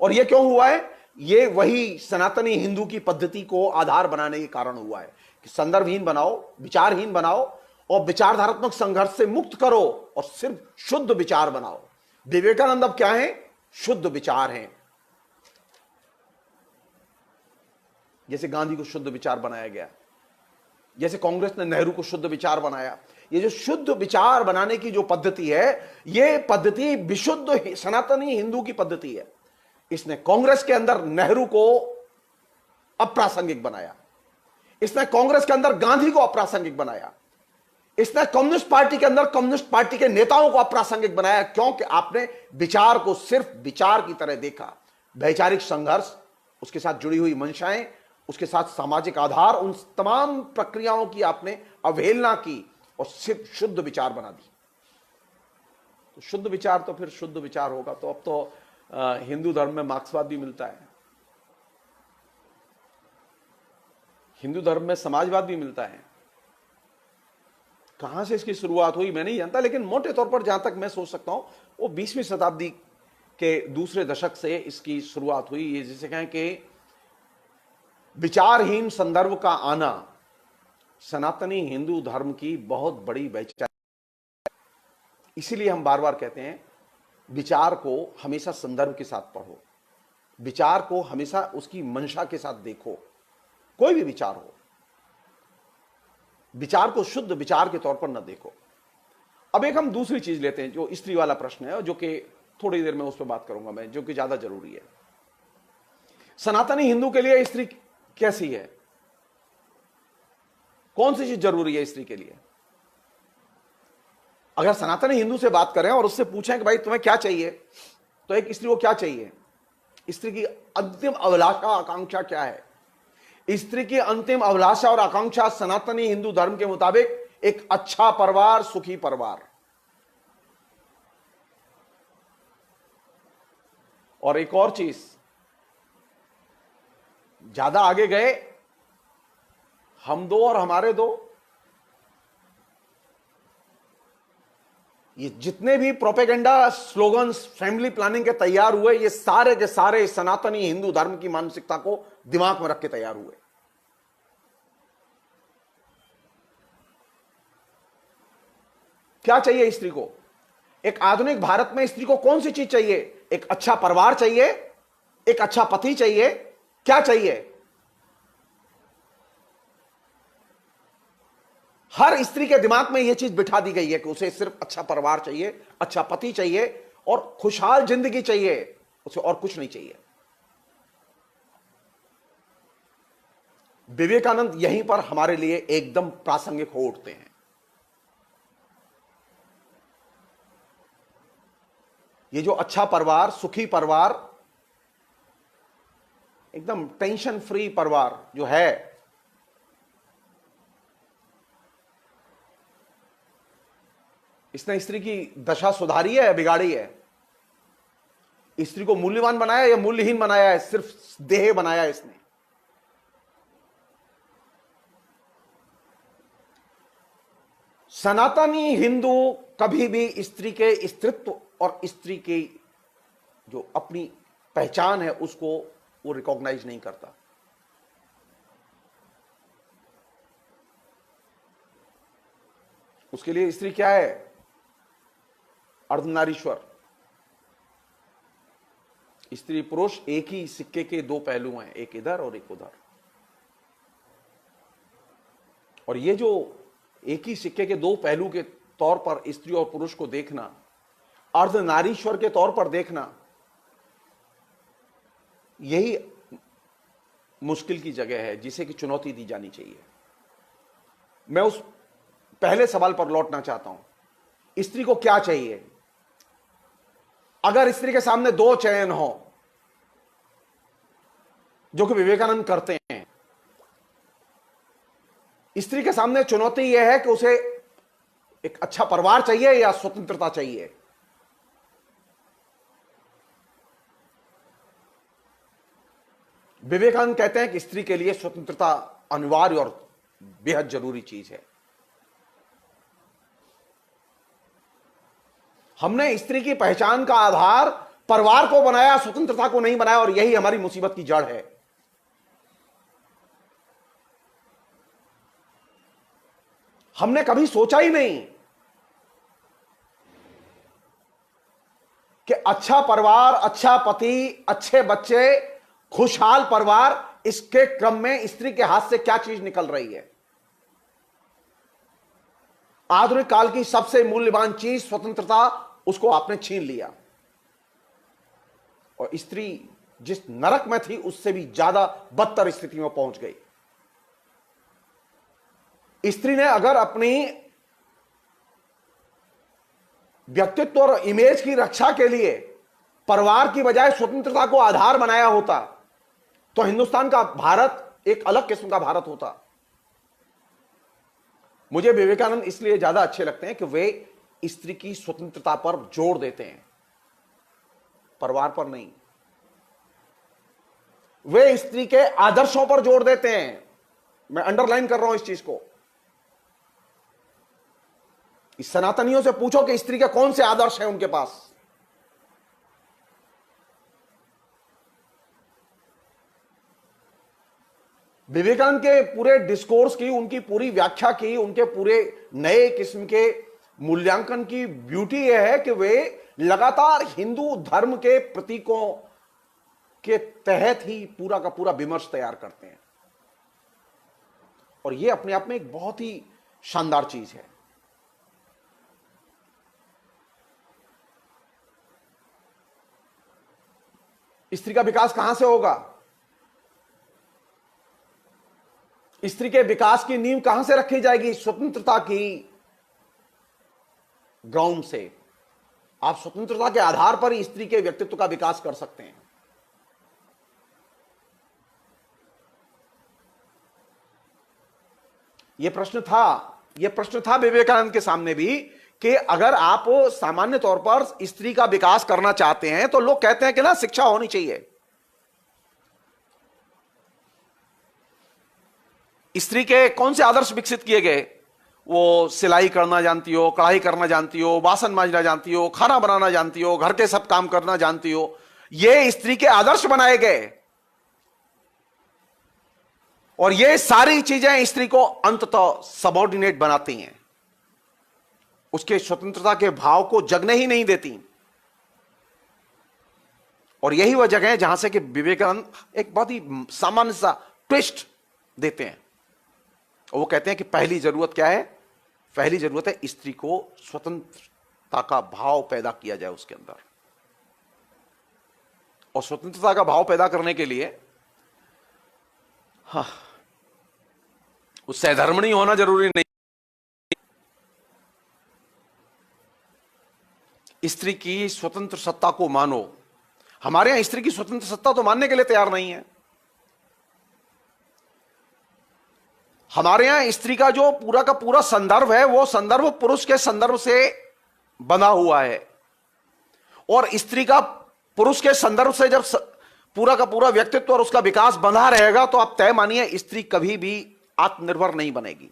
और यह क्यों हुआ है? यह वही सनातनी हिंदू की पद्धति को आधार बनाने के कारण हुआ है कि संदर्भहीन बनाओ, विचारहीन बनाओ और विचारधारात्मक संघर्ष से मुक्त करो और सिर्फ शुद्ध विचार बनाओ। विवेकानंद अब क्या है? शुद्ध विचार हैं। जैसे गांधी को शुद्ध विचार बनाया गया, जैसे कांग्रेस ने नेहरू को शुद्ध विचार बनाया। ये जो शुद्ध विचार बनाने की जो पद्धति है, ये पद्धति विशुद्ध सनातनी हिंदू की पद्धति है। इसने कांग्रेस के अंदर नेहरू को अप्रासंगिक बनाया, इसने कांग्रेस के अंदर गांधी को अप्रासंगिक बनाया, इसने कम्युनिस्ट पार्टी के अंदर कम्युनिस्ट पार्टी के नेताओं को अप्रासंगिक बनाया। क्योंकि आपने विचार को सिर्फ विचार की तरह देखा। वैचारिक संघर्ष, उसके साथ जुड़ी हुई मंशाएं, उसके साथ सामाजिक आधार, उन तमाम प्रक्रियाओं की आपने अवहेलना की और सिर्फ शुद्ध विचार बना दी। तो शुद्ध विचार तो फिर शुद्ध विचार होगा। तो अब तो हिंदू धर्म में मार्क्सवाद भी मिलता है, हिंदू धर्म में समाजवाद भी मिलता है। कहां से इसकी शुरुआत हुई मैं नहीं जानता, लेकिन मोटे तौर पर जहां तक मैं सोच सकता हूं, वो 20वीं शताब्दी के दूसरे दशक से इसकी शुरुआत हुई। ये जिसे कहें कि विचारहीन संदर्भ का आना सनातनी हिंदू धर्म की बहुत बड़ी वैचारिक। इसीलिए हम बार बार कहते हैं, विचार को हमेशा संदर्भ के साथ पढ़ो, विचार को हमेशा उसकी मंशा के साथ देखो। कोई भी विचार हो, विचार को शुद्ध विचार के तौर पर न देखो। अब एक हम दूसरी चीज लेते हैं, जो स्त्री वाला प्रश्न है, जो कि थोड़ी देर में उस पर बात करूंगा मैं, जो कि ज्यादा जरूरी है। सनातनी हिंदू के लिए स्त्री कैसी है? कौन सी चीज जरूरी है स्त्री के लिए? अगर सनातनी हिंदू से बात करें और उससे पूछें कि भाई तुम्हें क्या चाहिए, तो एक स्त्री को क्या चाहिए? स्त्री की अंतिम अभिलाषा आकांक्षा क्या है? स्त्री की अंतिम अभिलाषा और आकांक्षा सनातनी हिंदू धर्म के मुताबिक एक अच्छा परिवार, सुखी परिवार। और एक और चीज, ज्यादा आगे गए, हम दो और हमारे दो, ये जितने भी प्रोपेगेंडा स्लोगन्स फैमिली प्लानिंग के तैयार हुए, ये सारे के सारे सनातनी हिंदू धर्म की मानसिकता को दिमाग में रख के तैयार हुए। क्या चाहिए स्त्री को? एक आधुनिक भारत में स्त्री को कौन सी चीज चाहिए? एक अच्छा परिवार चाहिए, एक अच्छा पति चाहिए। क्या चाहिए? हर स्त्री के दिमाग में यह चीज बिठा दी गई है कि उसे सिर्फ अच्छा परिवार चाहिए, अच्छा पति चाहिए और खुशहाल जिंदगी चाहिए, उसे और कुछ नहीं चाहिए। विवेकानंद यहीं पर हमारे लिए एकदम प्रासंगिक हो उठते हैं। ये जो अच्छा परिवार, सुखी परिवार, एकदम टेंशन फ्री परिवार जो है, इसने स्त्री की दशा सुधारी है या बिगाड़ी है? स्त्री को मूल्यवान बनाया या मूल्यहीन बनाया है? सिर्फ देह बनाया इसने। सनातनी हिंदू कभी भी स्त्री के स्त्रीत्व और स्त्री की जो अपनी पहचान है उसको वो रिकॉग्नाइज नहीं करता। उसके लिए स्त्री क्या है? अर्धनारीश्वर। स्त्री पुरुष एक ही सिक्के के दो पहलू हैं, एक इधर और एक उधर। और ये जो एक ही सिक्के के दो पहलू के तौर पर स्त्री और पुरुष को देखना, अर्धनारीश्वर के तौर पर देखना, यही मुश्किल की जगह है जिसे कि चुनौती दी जानी चाहिए। मैं उस पहले सवाल पर लौटना चाहता हूं, स्त्री को क्या चाहिए? अगर स्त्री के सामने दो चयन हो, जो कि विवेकानंद करते हैं, स्त्री के सामने चुनौती यह है कि उसे एक अच्छा परिवार चाहिए या स्वतंत्रता चाहिए। विवेकानंद कहते हैं कि स्त्री के लिए स्वतंत्रता अनिवार्य और बेहद जरूरी चीज है। हमने स्त्री की पहचान का आधार परिवार को बनाया, स्वतंत्रता को नहीं बनाया, और यही हमारी मुसीबत की जड़ है। हमने कभी सोचा ही नहीं कि अच्छा परिवार, अच्छा पति, अच्छे बच्चे, खुशहाल परिवार, इसके क्रम में स्त्री के हाथ से क्या चीज निकल रही है। आधुनिक काल की सबसे मूल्यवान चीज स्वतंत्रता, उसको आपने छीन लिया। और स्त्री जिस नरक में थी उससे भी ज्यादा बदतर स्थिति में पहुंच गई। स्त्री ने अगर अपनी व्यक्तित्व और इमेज की रक्षा के लिए परिवार की बजाय स्वतंत्रता को आधार बनाया होता तो हिंदुस्तान का भारत एक अलग किस्म का भारत होता। मुझे विवेकानंद इसलिए ज्यादा अच्छे लगते हैं कि वे स्त्री की स्वतंत्रता पर जोर देते हैं, परिवार पर नहीं। वे स्त्री के आदर्शों पर जोर देते हैं। मैं अंडरलाइन कर रहा हूं इस चीज को। इस सनातनियों से पूछो कि स्त्री के कौन से आदर्श हैं उनके पास। विवेकानंद के पूरे डिस्कोर्स की, उनकी पूरी व्याख्या की, उनके पूरे नए किस्म के मूल्यांकन की ब्यूटी यह है कि वे लगातार हिंदू धर्म के प्रतीकों के तहत ही पूरा का पूरा विमर्श तैयार करते हैं। और यह अपने आप में एक बहुत ही शानदार चीज है। स्त्री का विकास कहां से होगा? स्त्री के विकास की नींव कहां से रखी जाएगी? स्वतंत्रता की ग्राउंड से। आप स्वतंत्रता के आधार पर ही स्त्री के व्यक्तित्व का विकास कर सकते हैं। यह प्रश्न था विवेकानंद के सामने भी कि अगर आप सामान्य तौर पर स्त्री का विकास करना चाहते हैं तो लोग कहते हैं कि ना शिक्षा होनी चाहिए। स्त्री के कौन से आदर्श विकसित किए गए? वो सिलाई करना जानती हो, कढ़ाई करना जानती हो, बासन मांजना जानती हो, खाना बनाना जानती हो, घर के सब काम करना जानती हो। ये स्त्री के आदर्श बनाए गए। और ये सारी चीजें स्त्री को अंततः सबऑर्डिनेट बनाती हैं, उसके स्वतंत्रता के भाव को जगने ही नहीं देती। और यही वह जगह है जहां से कि विवेकानंद एक बहुत ही सामान्य सा ट्विस्ट देते हैं। और वो कहते हैं कि पहली जरूरत क्या है? पहली जरूरत है स्त्री को स्वतंत्रता का भाव पैदा किया जाए उसके अंदर। और स्वतंत्रता का भाव पैदा करने के लिए उससे धर्मणी होना जरूरी नहीं। स्त्री की स्वतंत्र सत्ता को मानो। हमारे यहां स्त्री की स्वतंत्र सत्ता तो मानने के लिए तैयार नहीं है। हमारे यहां स्त्री का जो पूरा का पूरा संदर्भ है वो संदर्भ पुरुष के संदर्भ से बंधा हुआ है। और स्त्री का पुरुष के संदर्भ से जब पूरा का पूरा व्यक्तित्व और उसका विकास बंधा रहेगा तो आप तय मानिए स्त्री कभी भी आत्मनिर्भर नहीं बनेगी।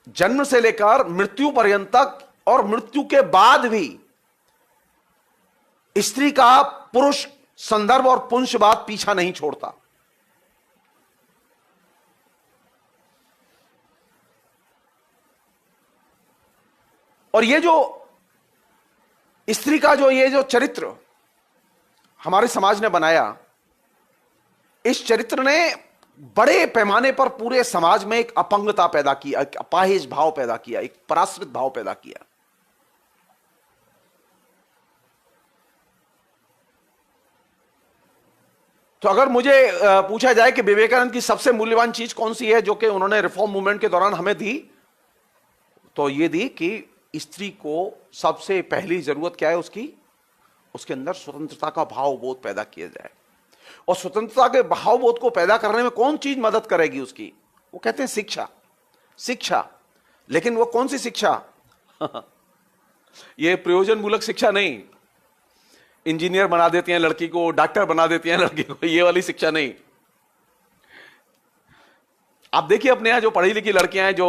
जन्म से लेकर मृत्यु पर्यंत तक और मृत्यु के बाद भी स्त्री का पुरुष संदर्भ और पुंसवाद पीछा नहीं छोड़ता। और ये जो स्त्री का ये जो चरित्र हमारे समाज ने बनाया, इस चरित्र ने बड़े पैमाने पर पूरे समाज में एक अपंगता पैदा की, एक अपाहिज भाव पैदा किया, एक पराश्रित भाव पैदा किया। तो अगर मुझे पूछा जाए कि विवेकानंद की सबसे मूल्यवान चीज कौन सी है जो कि उन्होंने रिफॉर्म मूवमेंट के दौरान हमें दी, तो ये दी कि स्त्री को सबसे पहली जरूरत क्या है उसकी, उसके अंदर स्वतंत्रता का भावबोध पैदा किया जाए। और स्वतंत्रता के भावबोध को पैदा करने में कौन चीज मदद करेगी उसकी, वो कहते हैं शिक्षा। शिक्षा, लेकिन वो कौन सी शिक्षा ये प्रयोजन मूलक शिक्षा नहीं, इंजीनियर बना देती हैं लड़की को, डॉक्टर बना देती हैं लड़की को, ये वाली शिक्षा नहीं। आप देखिए अपने यहां जो पढ़ी लिखी लड़कियां हैं, जो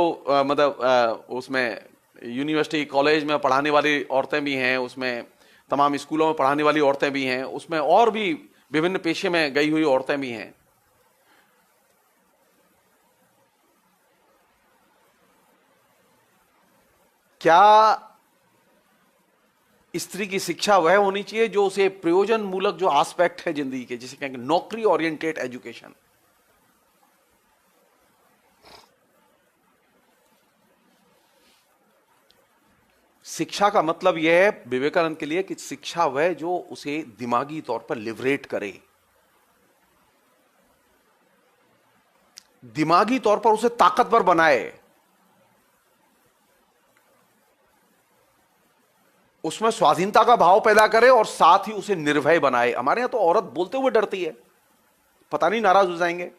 उसमें यूनिवर्सिटी कॉलेज में पढ़ाने वाली औरतें भी हैं, उसमें तमाम स्कूलों में पढ़ाने वाली औरतें भी हैं, उसमें और भी विभिन्न पेशे में गई हुई औरतें भी हैं। क्या स्त्री की शिक्षा वह होनी चाहिए जो उसे प्रयोजन मूलक जो एस्पेक्ट है जिंदगी के, जिसे कहेंगे नौकरी ओरिएंटेड एजुकेशन, शिक्षा का मतलब यह है विवेकानंद के लिए कि शिक्षा वह जो उसे दिमागी तौर पर लिबरेट करे, दिमागी तौर पर उसे ताकतवर बनाए, उसमें स्वाधीनता का भाव पैदा करे और साथ ही उसे निर्भय बनाए। हमारे यहां तो औरत बोलते हुए डरती है, पता नहीं नाराज हो जाएंगे।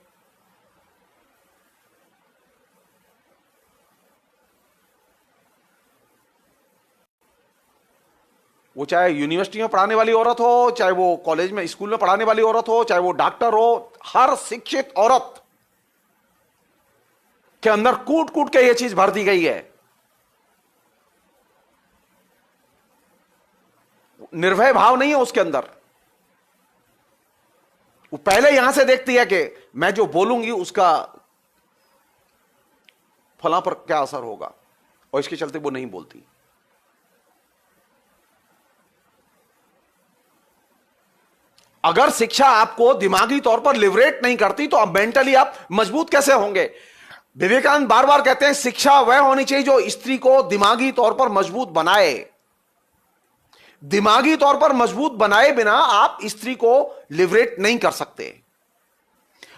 वो चाहे यूनिवर्सिटी में पढ़ाने वाली औरत हो, चाहे वो कॉलेज में स्कूल में पढ़ाने वाली औरत हो, चाहे वो डॉक्टर हो, हर शिक्षित औरत के अंदर कूट कूट के ये चीज भर दी गई है। निर्भय भाव नहीं है उसके अंदर। वो पहले यहां से देखती है कि मैं जो बोलूंगी उसका फला पर क्या असर होगा, और इसके चलते वो नहीं बोलती। अगर शिक्षा आपको दिमागी तौर पर लिबरेट नहीं करती तो अब मेंटली आप मजबूत कैसे होंगे। विवेकानंद बार बार कहते हैं शिक्षा वह होनी चाहिए जो स्त्री को दिमागी तौर पर मजबूत बनाए। दिमागी तौर पर मजबूत बनाए बिना आप स्त्री को लिबरेट नहीं कर सकते।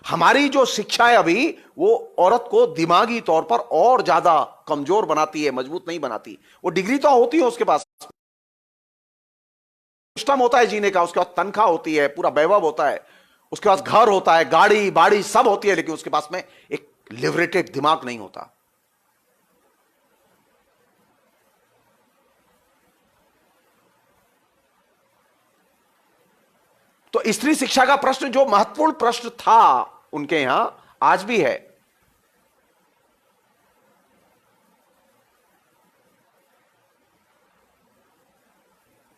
हमारी जो शिक्षा है अभी, वो औरत को दिमागी तौर पर और ज्यादा कमजोर बनाती है, मजबूत नहीं बनाती। वो डिग्री तो होती है उसके पास, सिस्टम होता है जीने का, उसके पास तनख्वाह होती है, पूरा वैभव होता है, उसके पास घर होता है, गाड़ी बाड़ी सब होती है, लेकिन उसके पास में एक लिबरेटेड दिमाग नहीं होता। तो स्त्री शिक्षा का प्रश्न जो महत्वपूर्ण प्रश्न था उनके यहां, आज भी है।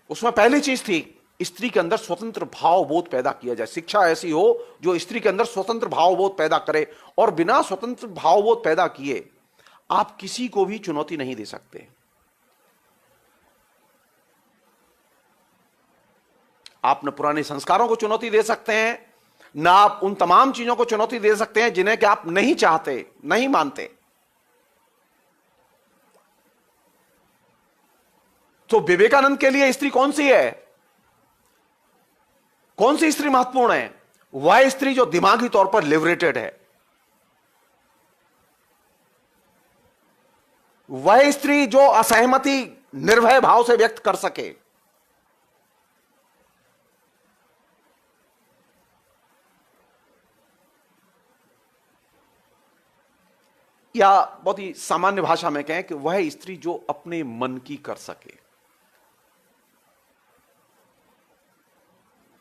उसमें पहली चीज थी स्त्री के अंदर स्वतंत्र भावबोध पैदा किया जाए। शिक्षा ऐसी हो जो स्त्री के अंदर स्वतंत्र भावबोध पैदा करे, और बिना स्वतंत्र भावबोध पैदा किए आप किसी को भी चुनौती नहीं दे सकते। आप न पुराने संस्कारों को चुनौती दे सकते हैं, ना आप उन तमाम चीजों को चुनौती दे सकते हैं जिन्हें कि आप नहीं चाहते, नहीं मानते। तो विवेकानंद के लिए स्त्री कौन सी है, कौन सी स्त्री महत्वपूर्ण है? वह स्त्री जो दिमागी तौर पर लिबरेटेड है, वह स्त्री जो असहमति निर्भय भाव से व्यक्त कर सके, या बहुत ही सामान्य भाषा में कहें कि वह स्त्री जो अपने मन की कर सके।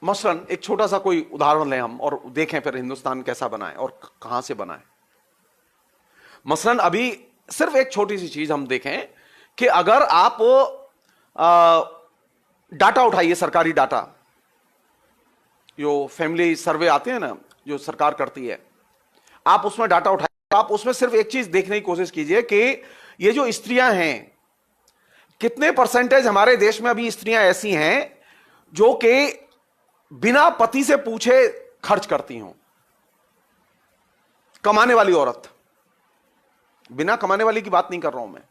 मसलन एक छोटा सा कोई उदाहरण लें हम और देखें फिर हिंदुस्तान कैसा बना है और कहां से बना है। मसलन अभी सिर्फ एक छोटी सी चीज हम देखें कि अगर आप डाटा उठाइए, सरकारी डाटा, जो फैमिली सर्वे आते हैं ना जो सरकार करती है, आप उसमें डाटा उठाइए, आप उसमें सिर्फ एक चीज देखने की कोशिश कीजिए कि ये जो स्त्रियां हैं, कितने परसेंटेज हमारे देश में अभी स्त्रियां ऐसी हैं जो कि बिना पति से पूछे खर्च करती हों। कमाने वाली औरत, बिना कमाने वाली की बात नहीं कर रहा हूं मैं।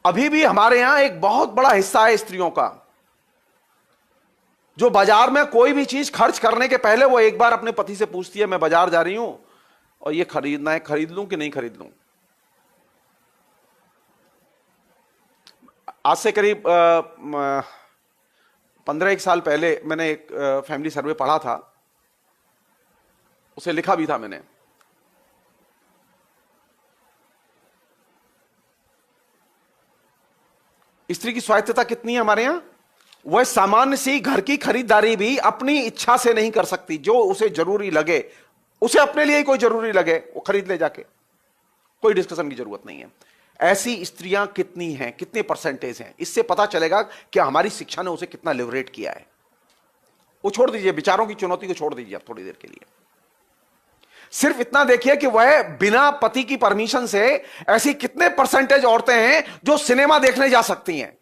अभी भी हमारे यहां एक बहुत बड़ा हिस्सा है स्त्रियों का जो बाजार में कोई भी चीज खर्च करने के पहले वो एक बार अपने पति से पूछती है, मैं बाजार जा रही हूं और ये खरीदना है, खरीद लूं कि नहीं खरीद लूं। आज से करीब 15 साल पहले मैंने एक फैमिली सर्वे पढ़ा था, उसे लिखा भी था मैंने। स्त्री की स्वायत्तता कितनी है हमारे यहां? वह सामान्य सी घर की खरीदारी भी अपनी इच्छा से नहीं कर सकती। जो उसे जरूरी लगे, उसे अपने लिए कोई जरूरी लगे, वो खरीद ले जाके, कोई डिस्कशन की जरूरत नहीं है। ऐसी स्त्रियां कितनी हैं, कितने परसेंटेज हैं, इससे पता चलेगा कि हमारी शिक्षा ने उसे कितना लिबरेट किया है। वो छोड़ दीजिए, विचारों की चुनौती को छोड़ दीजिए आप थोड़ी देर के लिए। सिर्फ इतना देखिए कि वह बिना पति की परमिशन से ऐसी कितने परसेंटेज औरतें हैं जो सिनेमा देखने जा सकती हैं।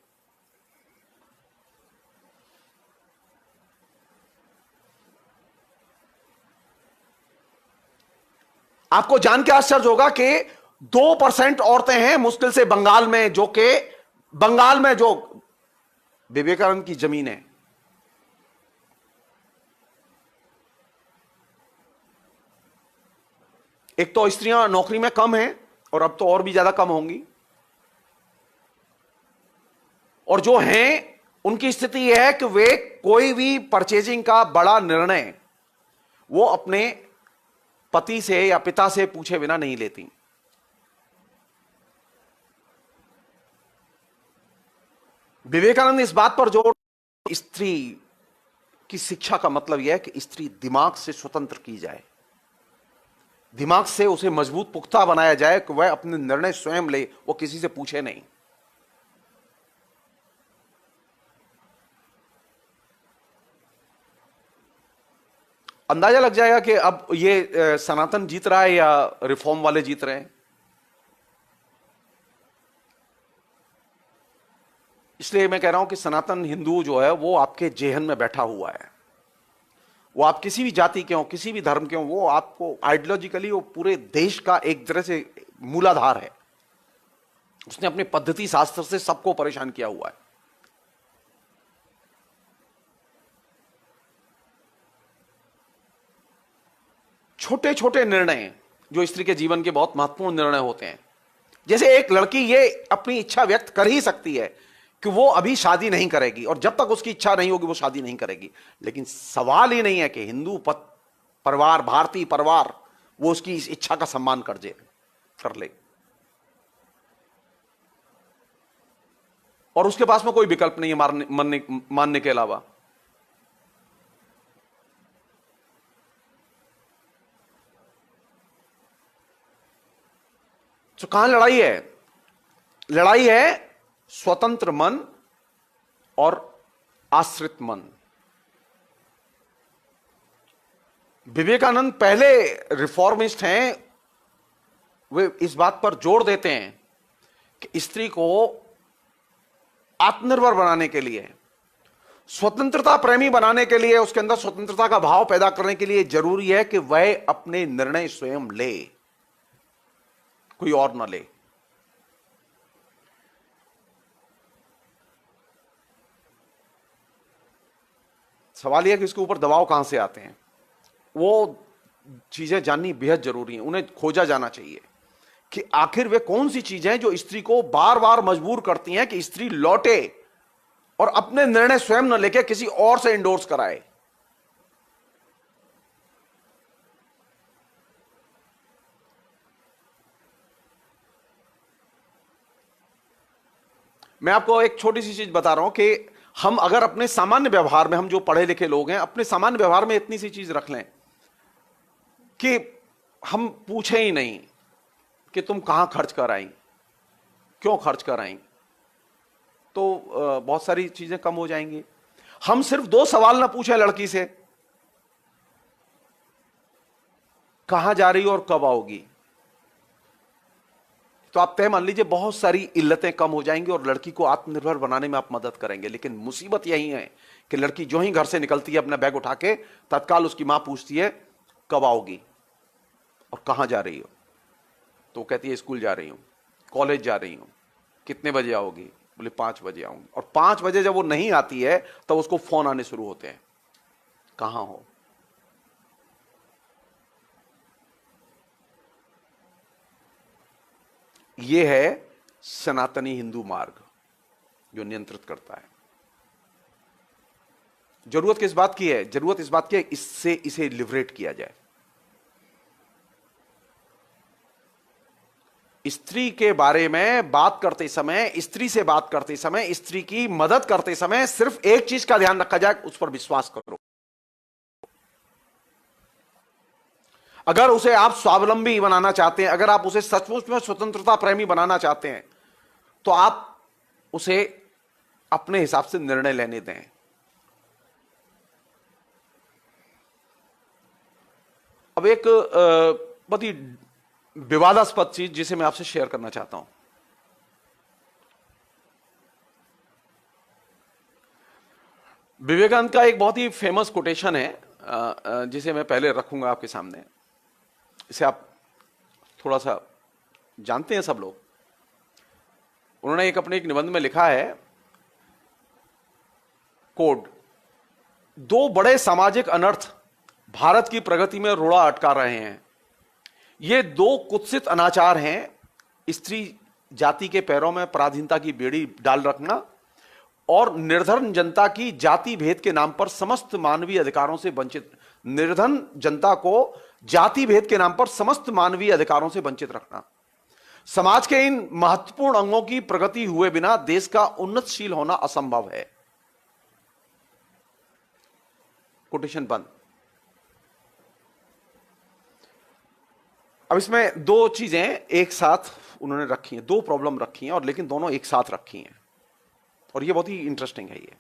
आपको जान के आश्चर्य होगा कि 2% औरतें हैं मुश्किल से बंगाल में, जो कि बंगाल में जो विवेकानंद की जमीन है, एक तो स्त्रियां नौकरी में कम हैं और अब तो और भी ज्यादा कम होंगी, और जो हैं उनकी स्थिति यह है कि वे कोई भी परचेजिंग का बड़ा निर्णय वो अपने पति से या पिता से पूछे बिना नहीं लेती। विवेकानंद इस बात पर जोर, स्त्री की शिक्षा का मतलब यह है कि स्त्री दिमाग से स्वतंत्र की जाए, दिमाग से उसे मजबूत पुख्ता बनाया जाए कि वह अपने निर्णय स्वयं ले, वो किसी से पूछे नहीं। अंदाजा लग जाएगा कि अब ये सनातन जीत रहा है या रिफॉर्म वाले जीत रहे हैं। इसलिए मैं कह रहा हूं कि सनातन हिंदू जो है वो आपके जेहन में बैठा हुआ है। वो आप किसी भी जाति के हो, किसी भी धर्म के हो, वो आपको आइडियोलॉजिकली वो पूरे देश का एक तरह से मूलाधार है। उसने अपने पद्धति शास्त्र से सबको परेशान किया हुआ है। छोटे छोटे निर्णय जो स्त्री के जीवन के बहुत महत्वपूर्ण निर्णय होते हैं, जैसे एक लड़की ये अपनी इच्छा व्यक्त कर ही सकती है कि वो अभी शादी नहीं करेगी, और जब तक उसकी इच्छा नहीं होगी वो शादी नहीं करेगी। लेकिन सवाल ही नहीं है कि हिंदू परिवार, भारतीय परिवार वो उसकी इस इच्छा का सम्मान कर ले, और उसके पास में कोई विकल्प नहीं है मानने के अलावा। तो कहां लड़ाई है? लड़ाई है स्वतंत्र मन और आश्रित मन। विवेकानंद पहले रिफॉर्मिस्ट हैं, वे इस बात पर जोर देते हैं कि स्त्री को आत्मनिर्भर बनाने के लिए, स्वतंत्रता प्रेमी बनाने के लिए, उसके अंदर स्वतंत्रता का भाव पैदा करने के लिए जरूरी है कि वह अपने निर्णय स्वयं ले, कोई और ना ले। सवाल यह कि इसके ऊपर दबाव कहां से आते हैं, वो चीजें जाननी बेहद जरूरी है। उन्हें खोजा जाना चाहिए कि आखिर वे कौन सी चीजें हैं जो स्त्री को बार बार मजबूर करती हैं कि स्त्री लौटे और अपने निर्णय स्वयं न लेके किसी और से इंडोर्स कराए। मैं आपको एक छोटी सी चीज बता रहा हूं कि हम अगर अपने सामान्य व्यवहार में, हम जो पढ़े लिखे लोग हैं, अपने सामान्य व्यवहार में इतनी सी चीज रख लें कि हम पूछे ही नहीं कि तुम कहां खर्च कर आई, क्यों खर्च कर आई, तो बहुत सारी चीजें कम हो जाएंगी। हम सिर्फ 2 सवाल ना पूछें लड़की से, कहां जा रही हो और कब आओगी, तो आप तय मान लीजिए बहुत सारी इल्लतें कम हो जाएंगी और लड़की को आत्मनिर्भर बनाने में आप मदद करेंगे। लेकिन मुसीबत यही है कि लड़की जो ही घर से निकलती है अपना बैग उठा के, तत्काल उसकी मां पूछती है कब आओगी और कहां जा रही हो, तो वो कहती है स्कूल जा रही हूं, कॉलेज जा रही हूं, कितने बजे आओगी, बोले 5 बजे आऊंगी। और 5 बजे जब वो नहीं आती है तब उसको फोन आने शुरू होते हैं, कहां हो। यह है सनातनी हिंदू मार्ग जो नियंत्रित करता है। जरूरत किस बात की है? जरूरत इस बात की है इससे इसे लिबरेट किया जाए। स्त्री के बारे में बात करते समय, स्त्री से बात करते समय, स्त्री की मदद करते समय सिर्फ एक चीज का ध्यान रखा जाए, उस पर विश्वास करो। अगर उसे आप स्वावलंबी बनाना चाहते हैं, अगर आप उसे सचमुच में स्वतंत्रता प्रेमी बनाना चाहते हैं, तो आप उसे अपने हिसाब से निर्णय लेने दें। अब एक बहुत ही विवादास्पद चीज जिसे मैं आपसे शेयर करना चाहता हूं। विवेकानंद का एक बहुत ही फेमस कोटेशन है जिसे मैं पहले रखूंगा आपके सामने। इसे आप थोड़ा सा जानते हैं सब लोग। उन्होंने अपने एक निबंध में लिखा है, कोड, 2 बड़े सामाजिक अनर्थ भारत की प्रगति में रोड़ा अटका रहे हैं। ये 2 कुत्सित अनाचार हैं, स्त्री जाति के पैरों में पराधीनता की बेड़ी डाल रखना और निर्धन जनता की जाति भेद के नाम पर समस्त मानवीय अधिकारों से वंचित, निर्धन जनता को जाति भेद के नाम पर समस्त मानवीय अधिकारों से वंचित रखना। समाज के इन महत्वपूर्ण अंगों की प्रगति हुए बिना देश का उन्नतशील होना असंभव है। कोटेशन बंद। अब इसमें 2 चीजें एक साथ उन्होंने रखी हैं, 2 प्रॉब्लम रखी हैं, और लेकिन दोनों एक साथ रखी हैं, और ये बहुत ही इंटरेस्टिंग है। ये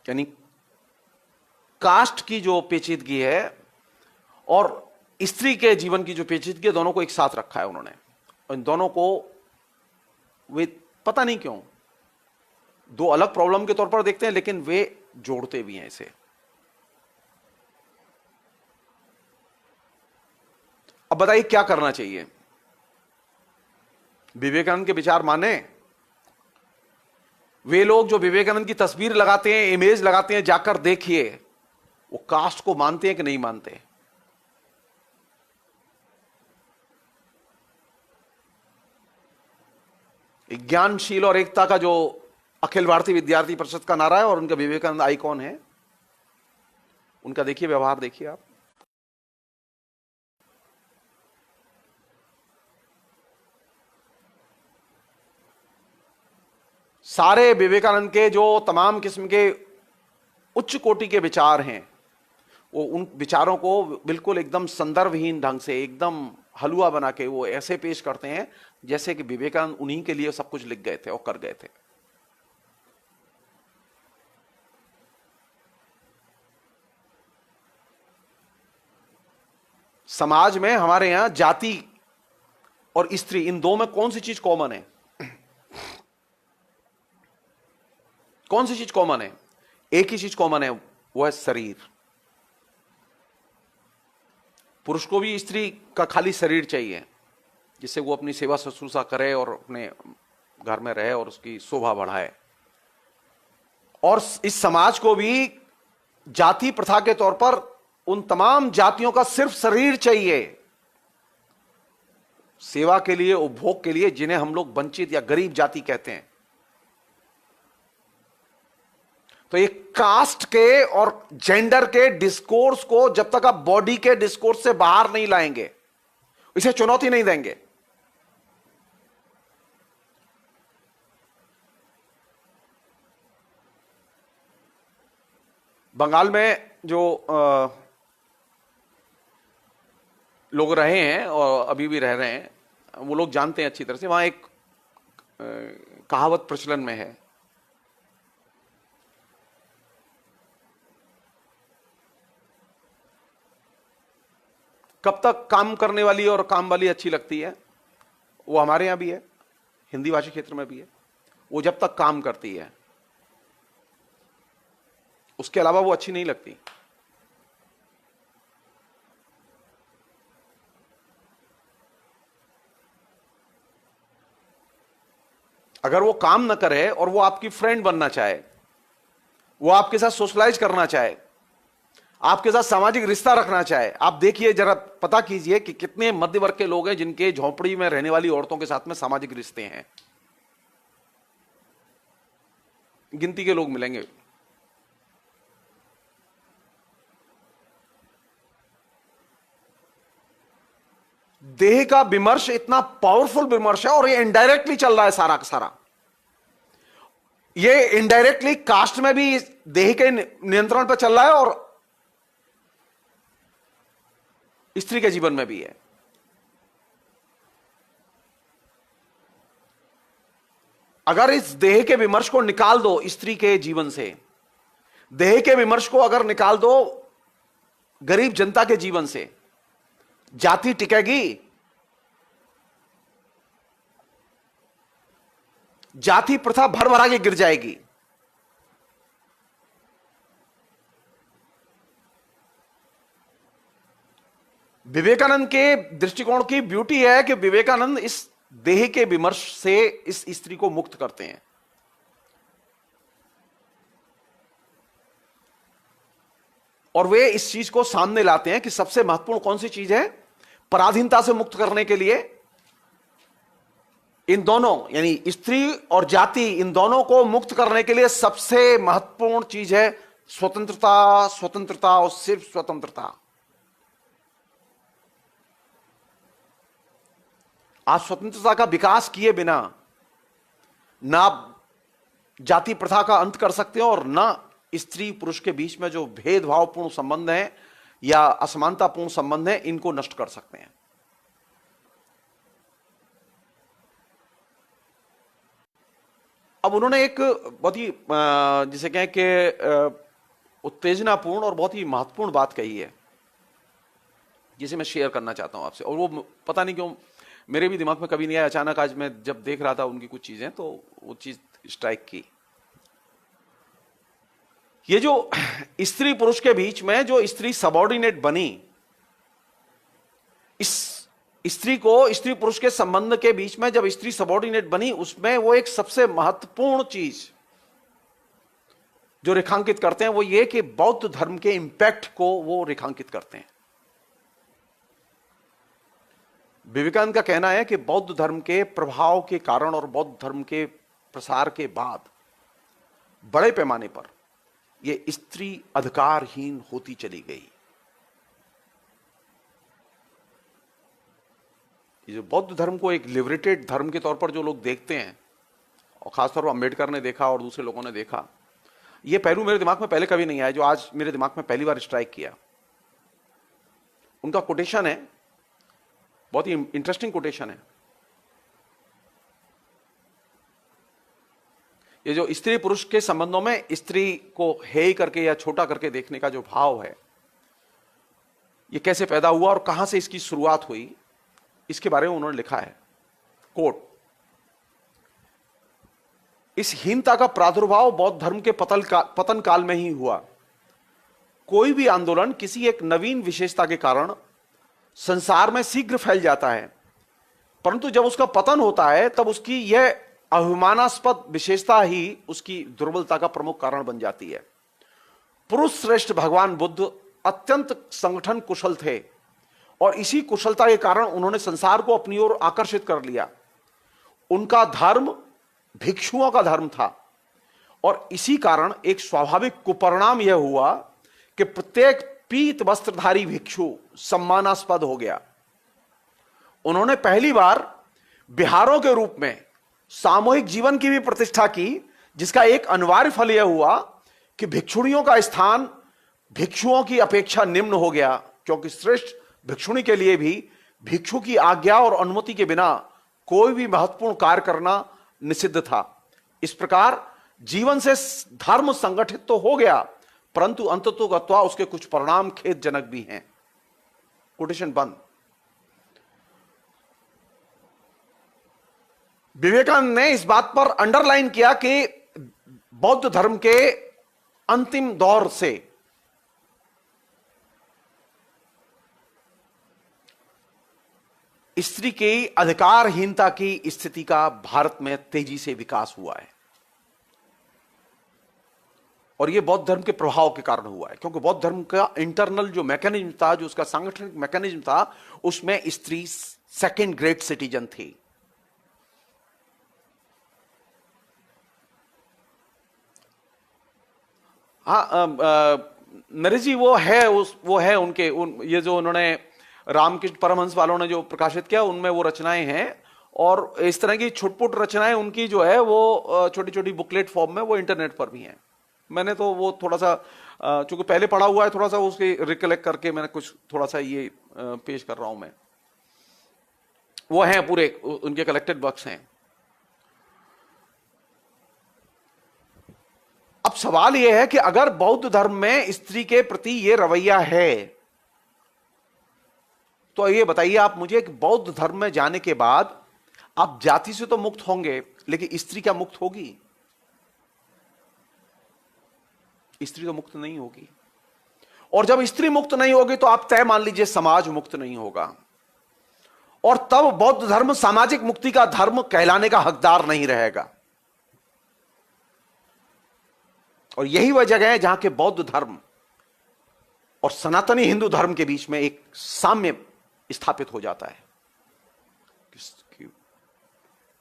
यानी कास्ट की जो पेचीदगी है और स्त्री के जीवन की जो पेचीदगी है, दोनों को एक साथ रखा है उन्होंने। और इन दोनों को वे पता नहीं क्यों 2 अलग प्रॉब्लम के तौर पर देखते हैं, लेकिन वे जोड़ते भी हैं इसे। अब बताइए क्या करना चाहिए? विवेकानंद के विचार माने? वे लोग जो विवेकानंद की तस्वीर लगाते हैं, इमेज लगाते हैं, जाकर देखिए वो कास्ट को मानते हैं कि नहीं मानते। ज्ञानशील और एकता का जो अखिल भारतीय विद्यार्थी परिषद का नारा है और उनका विवेकानंद आइकॉन है, उनका देखिए व्यवहार, देखिए आप। सारे विवेकानंद के जो तमाम किस्म के उच्च कोटि के विचार हैं, वो उन विचारों को बिल्कुल एकदम संदर्भहीन ढंग से, एकदम हलवा बना के वो ऐसे पेश करते हैं जैसे कि विवेकानंद उन्हीं के लिए सब कुछ लिख गए थे और कर गए थे। समाज में हमारे यहां जाति और स्त्री, इन 2 में कौन सी चीज कॉमन है? कौन सी चीज कॉमन है? एक ही चीज कॉमन है, वो है शरीर। पुरुष को भी स्त्री का खाली शरीर चाहिए जिससे वो अपनी सेवा शुश्रूषा करे और अपने घर में रहे और उसकी शोभा बढ़ाए। और इस समाज को भी जाति प्रथा के तौर पर उन तमाम जातियों का सिर्फ शरीर चाहिए, सेवा के लिए, उपभोग के लिए, जिन्हें हम लोग वंचित या गरीब जाति कहते हैं। तो ये कास्ट के और जेंडर के डिस्कोर्स को जब तक आप बॉडी के डिस्कोर्स से बाहर नहीं लाएंगे, इसे चुनौती नहीं देंगे, बंगाल में जो लोग रहे हैं और अभी भी रह रहे हैं वो लोग जानते हैं अच्छी तरह से, वहां एक कहावत प्रचलन में है, कब तक काम करने वाली और काम वाली अच्छी लगती है। वो हमारे यहां भी है, हिंदी भाषी क्षेत्र में भी है। वो जब तक काम करती है उसके अलावा वो अच्छी नहीं लगती। अगर वो काम न करे और वो आपकी फ्रेंड बनना चाहे, वो आपके साथ सोशलाइज करना चाहे, आपके साथ सामाजिक रिश्ता रखना चाहे, आप देखिए जरा, पता कीजिए कि कितने मध्य वर्ग के लोग हैं जिनके झोंपड़ी में रहने वाली औरतों के साथ में सामाजिक रिश्ते हैं। गिनती के लोग मिलेंगे। देह का विमर्श इतना पावरफुल विमर्श है और ये इनडायरेक्टली चल रहा है सारा का सारा। ये इनडायरेक्टली कास्ट में भी देह के नियंत्रण पर चल रहा है और स्त्री के जीवन में भी है। अगर इस देह के विमर्श को निकाल दो स्त्री के जीवन से, देह के विमर्श को अगर निकाल दो गरीब जनता के जीवन से, जाति टिकेगी? जाति प्रथा भर भरा के गिर जाएगी। विवेकानंद के दृष्टिकोण की ब्यूटी है कि विवेकानंद इस देह के विमर्श से इस स्त्री को मुक्त करते हैं। और वे इस चीज को सामने लाते हैं कि सबसे महत्वपूर्ण कौन सी चीज है पराधीनता से मुक्त करने के लिए। इन दोनों यानी स्त्री और जाति, इन दोनों को मुक्त करने के लिए सबसे महत्वपूर्ण चीज है स्वतंत्रता, स्वतंत्रता और सिर्फ स्वतंत्रता। आज स्वतंत्रता का विकास किए बिना ना जाति प्रथा का अंत कर सकते हैं और ना स्त्री पुरुष के बीच में जो भेदभावपूर्ण संबंध है या असमानतापूर्ण संबंध है इनको नष्ट कर सकते हैं। अब उन्होंने एक बहुत ही जिसे कहें कि उत्तेजनापूर्ण और बहुत ही महत्वपूर्ण बात कही है जिसे मैं शेयर करना चाहता हूं आपसे। और वो पता नहीं क्यों मेरे भी दिमाग में कभी नहीं आया, अचानक आज मैं जब देख रहा था उनकी कुछ चीजें तो वो चीज स्ट्राइक की। ये जो स्त्री पुरुष के बीच में जो स्त्री सबऑर्डिनेट बनी, इस स्त्री को स्त्री पुरुष के संबंध के बीच में जब स्त्री सबऑर्डिनेट बनी, उसमें वो एक सबसे महत्वपूर्ण चीज जो रेखांकित करते हैं वो ये कि बौद्ध धर्म के इंपैक्ट को वो रेखांकित करते हैं। विवेकानंद का कहना है कि बौद्ध धर्म के प्रभाव के कारण और बौद्ध धर्म के प्रसार के बाद बड़े पैमाने पर यह स्त्री अधिकारहीन होती चली गई। ये जो बौद्ध धर्म को एक लिबरेटेड धर्म के तौर पर जो लोग देखते हैं और खासतौर पर अंबेडकर ने देखा और दूसरे लोगों ने देखा, यह पहलू मेरे दिमाग में पहले कभी नहीं आया जो आज मेरे दिमाग में पहली बार स्ट्राइक किया। उनका कोटेशन है, बहुत ही इंटरेस्टिंग कोटेशन है। ये जो स्त्री पुरुष के संबंधों में स्त्री को हेय करके या छोटा करके देखने का जो भाव है, ये कैसे पैदा हुआ और कहां से इसकी शुरुआत हुई, इसके बारे में उन्होंने लिखा है। कोट, इस हीनता का प्रादुर्भाव बौद्ध धर्म के पतन काल में ही हुआ। कोई भी आंदोलन किसी एक नवीन विशेषता के कारण संसार में शीघ्र फैल जाता है, परंतु जब उसका पतन होता है तब उसकी यह अभिमानास्पद विशेषता ही उसकी दुर्बलता का प्रमुख कारण बन जाती है। पुरुष श्रेष्ठ भगवान बुद्ध अत्यंत संगठन कुशल थे और इसी कुशलता के कारण उन्होंने संसार को अपनी ओर आकर्षित कर लिया। उनका धर्म भिक्षुओं का धर्म था और इसी कारण एक स्वाभाविक कुपरिणाम यह हुआ कि प्रत्येक पीत वस्त्रधारी भिक्षु सम्मानास्पद हो गया। उन्होंने पहली बार बिहारों के रूप में सामूहिक जीवन की भी प्रतिष्ठा की, जिसका एक अनिवार्य फल यह हुआ कि भिक्षुणियों का स्थान भिक्षुओं की अपेक्षा निम्न हो गया, क्योंकि श्रेष्ठ भिक्षुणी के लिए भी भिक्षु की आज्ञा और अनुमति के बिना कोई भी महत्वपूर्ण कार्य करना निषिद्ध था। इस प्रकार जीवन से धर्म संगठित तो हो गया, परंतु अंततोगत्वा उसके कुछ परिणाम खेदजनक भी हैं। कोटेशन बंद। विवेकानंद ने इस बात पर अंडरलाइन किया कि बौद्ध धर्म के अंतिम दौर से स्त्री की अधिकारहीनता की स्थिति का भारत में तेजी से विकास हुआ है, और यह बौद्ध धर्म के प्रभाव के कारण हुआ है, क्योंकि बौद्ध धर्म का इंटरनल जो मैकेनिज्म था, जो उसका सांगठनिक मैकेनिज्म था, उसमें स्त्री सेकंड ग्रेड सिटीजन थी। नरेश जी, वो है उनके ये जो उन्होंने रामकृष्ण परमहंस वालों ने जो प्रकाशित किया, उनमें वो रचनाएं हैं, और इस तरह की छुटपुट रचनाएं उनकी जो है वो छोटी छोटी बुकलेट फॉर्म में वो इंटरनेट पर भी हैं। मैंने तो वो थोड़ा सा चूंकि पहले पढ़ा हुआ है, थोड़ा सा उसकी रिकलेक्ट करके मैंने कुछ थोड़ा सा ये पेश कर रहा हूं मैं। वो हैं पूरे उनके कलेक्टेड वर्क्स हैं। अब सवाल यह है कि अगर बौद्ध धर्म में स्त्री के प्रति यह रवैया है, तो ये बताइए आप मुझे कि बौद्ध धर्म में जाने के बाद आप जाति से तो मुक्त होंगे, लेकिन स्त्री क्या मुक्त होगी? स्त्री तो मुक्त नहीं होगी। और जब स्त्री मुक्त नहीं होगी तो आप तय मान लीजिए समाज मुक्त नहीं होगा, और तब बौद्ध धर्म सामाजिक मुक्ति का धर्म कहलाने का हकदार नहीं रहेगा। और यही वह जगह है जहां के बौद्ध धर्म और सनातनी हिंदू धर्म के बीच में एक साम्य स्थापित हो जाता है।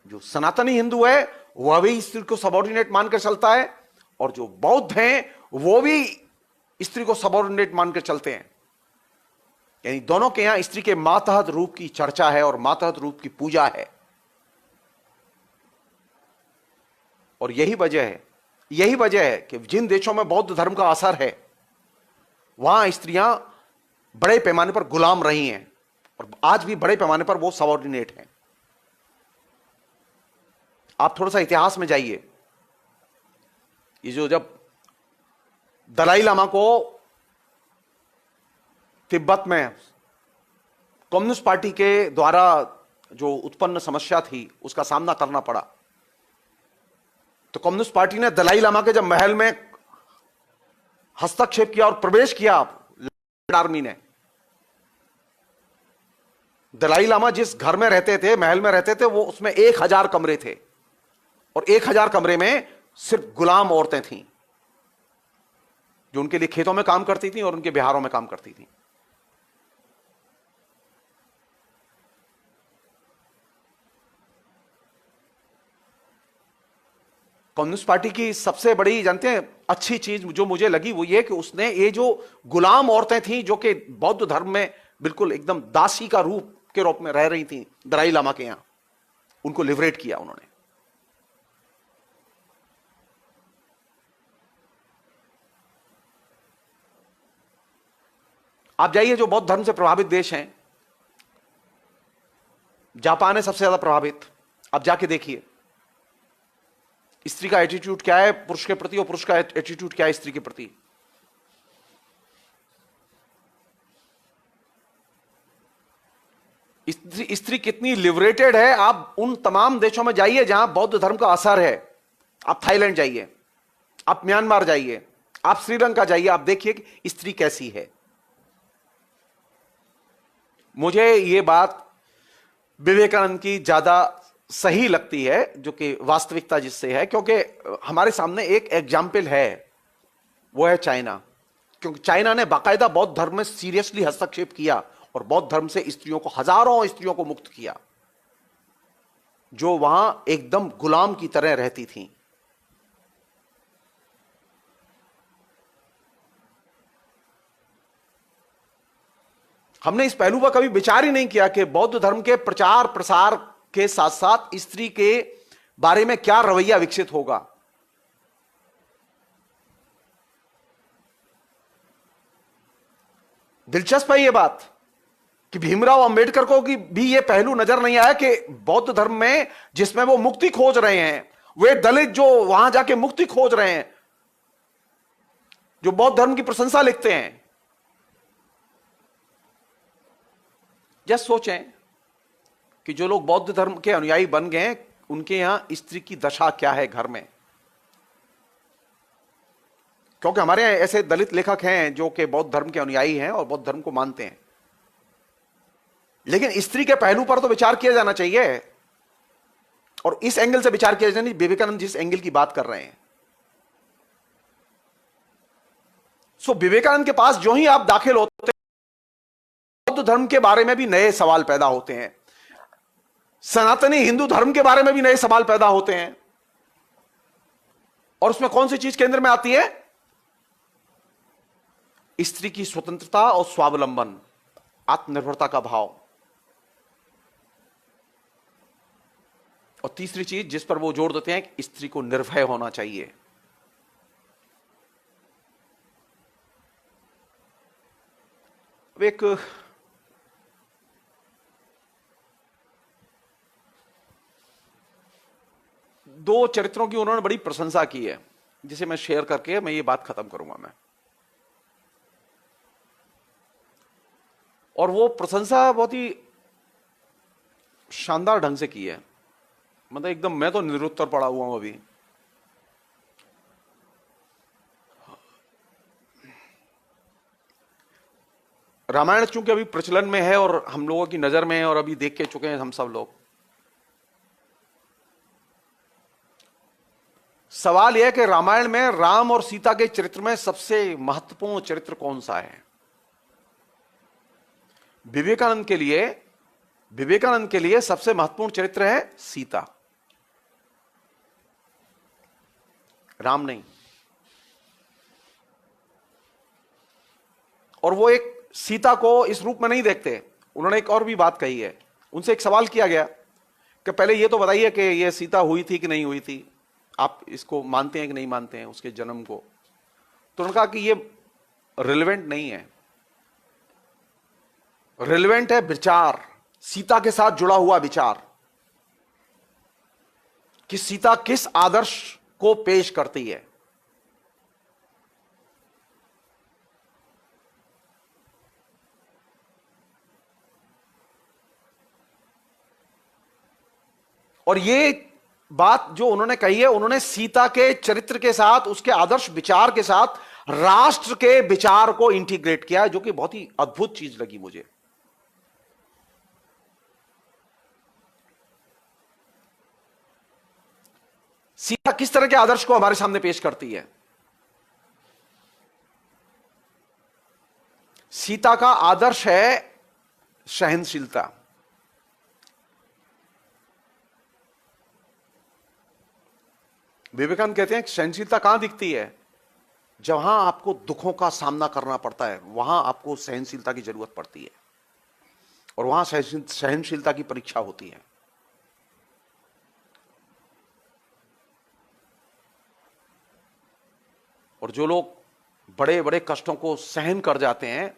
जो सनातनी हिंदू है वह भी स्त्री को सबऑर्डिनेट मानकर चलता है, और जो बौद्ध हैं वो भी स्त्री को सबऑर्डिनेट मानकर चलते हैं। यानी दोनों के यहां स्त्री के मातहत रूप की चर्चा है और मातहत रूप की पूजा है। और यही वजह है कि जिन देशों में बौद्ध धर्म का असर है, वहां स्त्रियां बड़े पैमाने पर गुलाम रही हैं, और आज भी बड़े पैमाने पर वो सबऑर्डिनेट हैं। आप थोड़ा सा इतिहास में जाइए। ये जो जब दलाई लामा को तिब्बत में कम्युनिस्ट पार्टी के द्वारा जो उत्पन्न समस्या थी उसका सामना करना पड़ा, तो कम्युनिस्ट पार्टी ने दलाई लामा के जब महल में हस्तक्षेप किया और प्रवेश किया आर्मी ने, दलाई लामा जिस घर में रहते थे, महल में रहते थे, वो उसमें 1000 कमरे थे, और 1000 कमरे में सिर्फ गुलाम औरतें थीं जो उनके लिए खेतों में काम करती थीं और उनके बिहारों में काम करती थीं। कम्युनिस्ट पार्टी की सबसे बड़ी, जानते हैं, अच्छी चीज जो मुझे लगी वो ये कि उसने ये जो गुलाम औरतें थीं जो कि बौद्ध धर्म में बिल्कुल एकदम दासी का रूप के रूप में रह रही थीं दलाई लामा के यहां, उनको लिबरेट किया उन्होंने। आप जाइए जो बौद्ध धर्म से प्रभावित देश हैं, जापान है सबसे ज्यादा प्रभावित। आप जाके देखिए स्त्री का एटीट्यूड क्या है पुरुष के प्रति, और पुरुष का एटीट्यूड क्या है स्त्री के प्रति। स्त्री कितनी लिबरेटेड है। आप उन तमाम देशों में जाइए जहां बौद्ध धर्म का असर है। आप थाईलैंड जाइए, आप म्यांमार जाइए, आप श्रीलंका जाइए, आप देखिए कि स्त्री कैसी है। मुझे यह बात विवेकानंद की ज्यादा सही लगती है, जो कि वास्तविकता जिससे है, क्योंकि हमारे सामने एक एग्जाम्पल है, वो है चाइना। क्योंकि चाइना ने बाकायदा बौद्ध धर्म में सीरियसली हस्तक्षेप किया और बौद्ध धर्म से स्त्रियों को, हजारों स्त्रियों को मुक्त किया जो वहां एकदम गुलाम की तरह रहती थीं। हमने इस पहलू पर कभी विचार ही नहीं किया कि बौद्ध धर्म के प्रचार प्रसार के साथ साथ स्त्री के बारे में क्या रवैया विकसित होगा। दिलचस्प है ये बात कि भीमराव अंबेडकर को कि भी ये पहलू नजर नहीं आया कि बौद्ध धर्म में जिसमें वो मुक्ति खोज रहे हैं, वे दलित जो वहां जाके मुक्ति खोज रहे हैं, जो बौद्ध धर्म की प्रशंसा लिखते हैं, जस्ट सोचें कि जो लोग बौद्ध धर्म के अनुयायी बन गए उनके यहां स्त्री की दशा क्या है घर में। क्योंकि हमारे यहां ऐसे दलित लेखक हैं जो कि बौद्ध धर्म के अनुयायी हैं और बौद्ध धर्म को मानते हैं, लेकिन स्त्री के पहलू पर तो विचार किया जाना चाहिए और इस एंगल से विचार किया जाना। विवेकानंद जिस एंगल की बात कर रहे हैं, सो विवेकानंद के पास जो ही आप दाखिल होते हैं बौद्ध धर्म के बारे में भी नए सवाल पैदा होते हैं, सनातनी हिंदू धर्म के बारे में भी नए सवाल पैदा होते हैं। और उसमें कौन सी चीज केंद्र में आती है? स्त्री की स्वतंत्रता और स्वावलंबन, आत्मनिर्भरता का भाव। और तीसरी चीज जिस पर वो जोर देते हैं कि स्त्री को निर्भय होना चाहिए। अब एक दो चरित्रों की उन्होंने बड़ी प्रशंसा की है, जिसे मैं शेयर करके मैं ये बात खत्म करूंगा मैं। और वो प्रशंसा बहुत ही शानदार ढंग से की है, मतलब एकदम मैं तो निरुत्तर पड़ा हुआ हूं अभी। रामायण चूंकि अभी प्रचलन में है और हम लोगों की नजर में है और अभी देख के चुके हैं हम सब लोग, सवाल यह है कि रामायण में राम और सीता के चरित्र में सबसे महत्वपूर्ण चरित्र कौन सा है? विवेकानंद के लिए सबसे महत्वपूर्ण चरित्र है सीता, राम नहीं। और वो एक सीता को इस रूप में नहीं देखते। उन्होंने एक और भी बात कही है, उनसे एक सवाल किया गया कि पहले ये तो बताइए कि ये सीता हुई थी कि नहीं हुई थी, आप इसको मानते हैं कि नहीं मानते हैं उसके जन्म को? तो उन्होंने कहा कि ये रिलेवेंट नहीं है, रिलेवेंट है विचार, सीता के साथ जुड़ा हुआ विचार कि सीता किस आदर्श को पेश करती है। और ये बात जो उन्होंने कही है, उन्होंने सीता के चरित्र के साथ, उसके आदर्श विचार के साथ राष्ट्र के विचार को इंटीग्रेट किया है, जो कि बहुत ही अद्भुत चीज लगी मुझे। सीता किस तरह के आदर्श को हमारे सामने पेश करती है? सीता का आदर्श है सहनशीलता। विवेकानंद कहते हैं कि सहनशीलता कहां दिखती है? जहां आपको दुखों का सामना करना पड़ता है वहां आपको सहनशीलता की जरूरत पड़ती है, और वहां सहनशीलता की परीक्षा होती है। और जो लोग बड़े बड़े कष्टों को सहन कर जाते हैं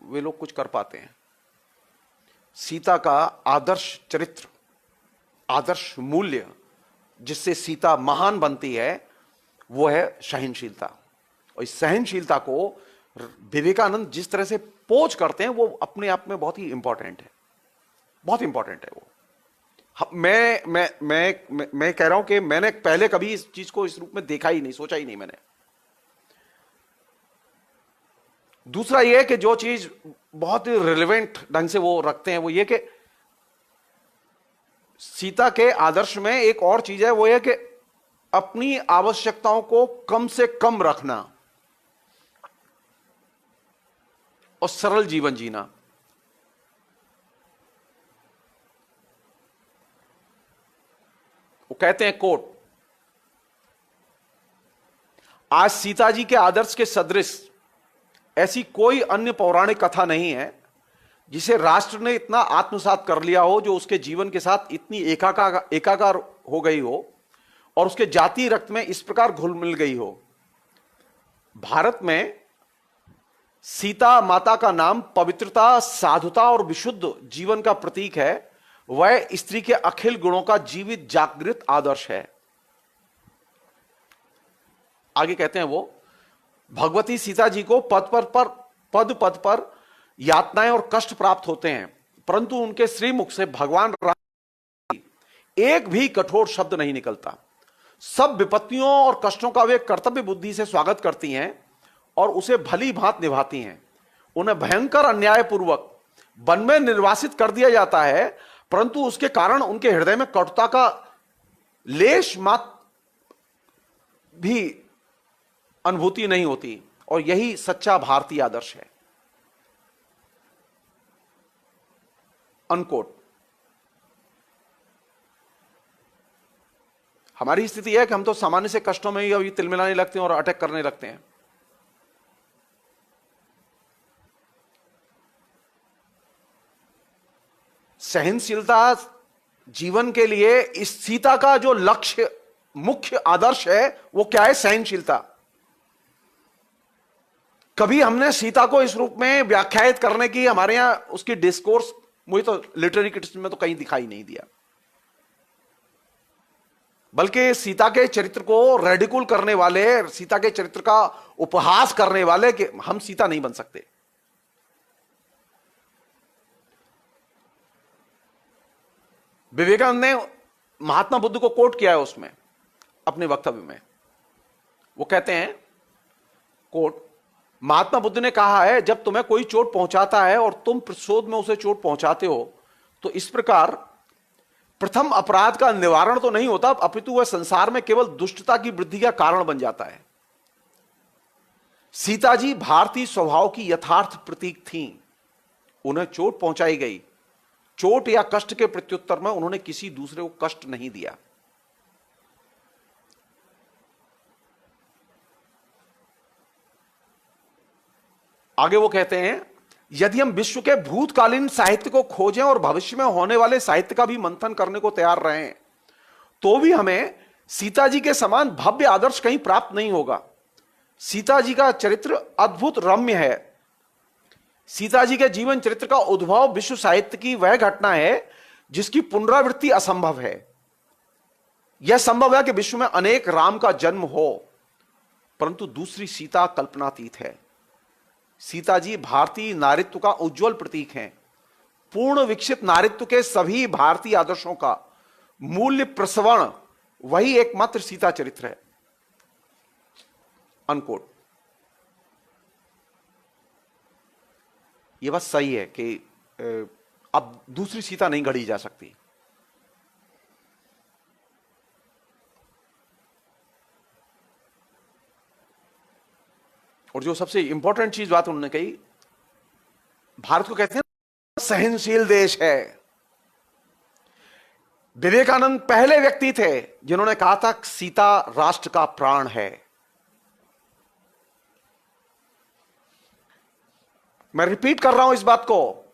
वे लोग कुछ कर पाते हैं। सीता का आदर्श चरित्र, आदर्श मूल्य जिससे सीता महान बनती है वो है सहनशीलता। और इस सहनशीलता को विवेकानंद जिस तरह से पोच करते हैं वो अपने आप में बहुत ही इंपॉर्टेंट है, बहुत इंपॉर्टेंट है वो। मैं कह रहा हूं कि मैंने पहले कभी इस चीज को इस रूप में देखा ही नहीं, सोचा ही नहीं मैंने। दूसरा यह कि जो चीज बहुत ही रिलेवेंट ढंग से वो रखते हैं वो ये कि सीता के आदर्श में एक और चीज है, वो ये कि अपनी आवश्यकताओं को कम से कम रखना और सरल जीवन जीना। वो कहते हैं कोट, आज सीता जी के आदर्श के सदृश ऐसी कोई अन्य पौराणिक कथा नहीं है जिसे राष्ट्र ने इतना आत्मसात कर लिया हो, जो उसके जीवन के साथ इतनी एकाकार हो गई हो और उसके जातीय रक्त में इस प्रकार घुल मिल गई हो। भारत में सीता माता का नाम पवित्रता, साधुता और विशुद्ध जीवन का प्रतीक है। वह स्त्री के अखिल गुणों का जीवित जागृत आदर्श है। आगे कहते हैं वो, भगवती सीता जी को पद पद पर यातनाएं और कष्ट प्राप्त होते हैं, परंतु उनके श्रीमुख से भगवान राम एक भी कठोर शब्द नहीं निकलता। सब विपत्तियों और कष्टों का वे कर्तव्य बुद्धि से स्वागत करती हैं और उसे भली भांति निभाती हैं। उन्हें भयंकर अन्याय पूर्वक वन में निर्वासित कर दिया जाता है, परंतु उसके कारण उनके हृदय में कटुता का लेश मात्र भी अनुभूति नहीं होती, और यही सच्चा भारतीय आदर्श है। अनकोट। हमारी स्थिति है कि हम तो सामान्य से कष्टों में ही अभी तिलमिलाने लगते हैं और अटैक करने लगते हैं। सहनशीलता जीवन के लिए इस सीता का जो लक्ष्य, मुख्य आदर्श है, वो क्या है? सहनशीलता। कभी हमने सीता को इस रूप में व्याख्यायित करने की, हमारे यहां उसकी डिस्कोर्स, मुझे तो लिटरेरी क्रिटिसिज्म में तो कहीं दिखाई नहीं दिया, बल्कि सीता के चरित्र को रेडिकुल करने वाले, सीता के चरित्र का उपहास करने वाले कि हम सीता नहीं बन सकते। विवेकानंद ने महात्मा बुद्ध को कोट किया है उसमें अपने वक्तव्य में। वो कहते हैं, कोट, महात्मा बुद्ध ने कहा है, जब तुम्हें कोई चोट पहुंचाता है और तुम प्रतिशोध में उसे चोट पहुंचाते हो, तो इस प्रकार प्रथम अपराध का निवारण तो नहीं होता, अपितु वह संसार में केवल दुष्टता की वृद्धि का कारण बन जाता है। सीता जी भारतीय स्वभाव की यथार्थ प्रतीक थीं। उन्हें चोट पहुंचाई गई, चोट या कष्ट के प्रत्युत्तर में उन्होंने किसी दूसरे को कष्ट नहीं दिया। आगे वो कहते हैं, यदि हम विश्व के भूतकालीन साहित्य को खोजें और भविष्य में होने वाले साहित्य का भी मंथन करने को तैयार रहें, तो भी हमें सीता जी के समान भव्य आदर्श कहीं प्राप्त नहीं होगा। सीता जी का चरित्र अद्भुत रम्य है। सीता जी के जीवन चरित्र का उद्भव विश्व साहित्य की वह घटना है जिसकी पुनरावृत्ति असंभव है। यह संभव है कि विश्व में अनेक राम का जन्म हो, परंतु दूसरी सीता कल्पनातीत है। सीता जी भारतीय नारित्व का उज्जवल प्रतीक हैं। पूर्ण विकसित नारित्व के सभी भारतीय आदर्शों का मूल्य प्रसवण वही एकमात्र सीता चरित्र है। अनकोट। यह बात सही है कि अब दूसरी सीता नहीं गढ़ी जा सकती। और जो सबसे इंपॉर्टेंट चीज बात उन्होंने कही, भारत को कहते हैं सहनशील देश है। विवेकानंद पहले व्यक्ति थे जिन्होंने कहा था सीता राष्ट्र का प्राण है। मैं रिपीट कर रहा हूं इस बात को,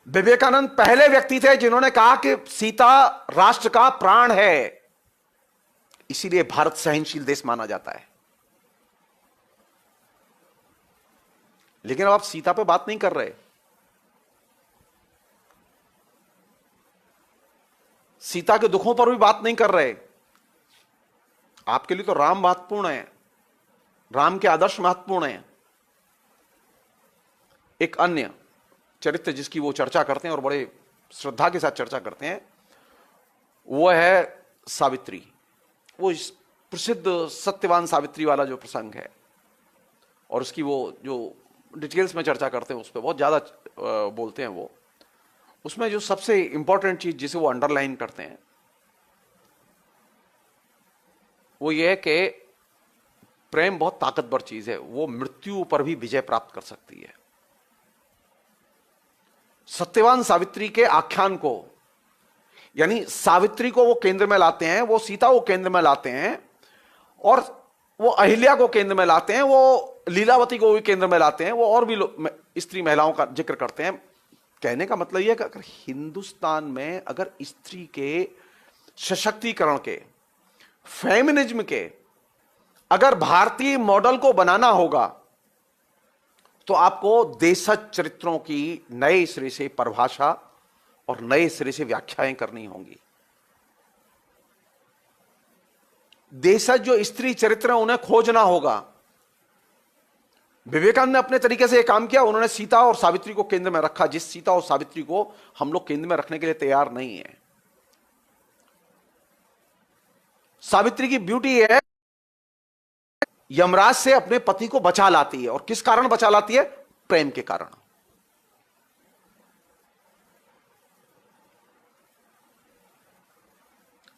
विवेकानंद पहले व्यक्ति थे जिन्होंने कहा कि सीता राष्ट्र का प्राण है। इसीलिए भारत सहनशील देश माना जाता है। लेकिन अब आप सीता पे बात नहीं कर रहे। सीता के दुखों पर भी बात नहीं कर रहे। आपके लिए तो राम महत्वपूर्ण है, राम के आदर्श महत्वपूर्ण है। एक अन्य चरित्र जिसकी वो चर्चा करते हैं और बड़े श्रद्धा के साथ चर्चा करते हैं, वो है सावित्री। वो प्रसिद्ध सत्यवान सावित्री वाला जो प्रसंग है, और उसकी वो जो डिटेल्स में चर्चा करते हैं, उस पर बहुत ज्यादा बोलते हैं वो। उसमें जो सबसे इंपॉर्टेंट चीज जिसे वो अंडरलाइन करते हैं, वो ये है कि प्रेम बहुत ताकतवर चीज है, वो मृत्यु पर भी विजय प्राप्त कर सकती है। सत्यवान सावित्री के आख्यान को, यानी सावित्री को वो केंद्र में लाते हैं, वो सीता को केंद्र में लाते हैं, और वो अहिल्या को केंद्र में लाते हैं, वो लीलावती को भी केंद्र में लाते हैं, वो और भी स्त्री महिलाओं का जिक्र करते हैं। कहने का मतलब यह है कि अगर हिंदुस्तान में अगर स्त्री के सशक्तिकरण के, फेमिनिज्म के, अगर भारतीय मॉडल को बनाना होगा, तो आपको देशज चरित्रों की नए सिरे से परिभाषा और नए सिरे से व्याख्याएं करनी होंगी। देशज जो स्त्री चरित्र है उन्हें खोजना होगा। विवेकानंद ने अपने तरीके से यह काम किया, उन्होंने सीता और सावित्री को केंद्र में रखा, जिस सीता और सावित्री को हम लोग केंद्र में रखने के लिए तैयार नहीं है। सावित्री की ब्यूटी है, यमराज से अपने पति को बचा लाती है, और किस कारण बचा लाती है? प्रेम के कारण।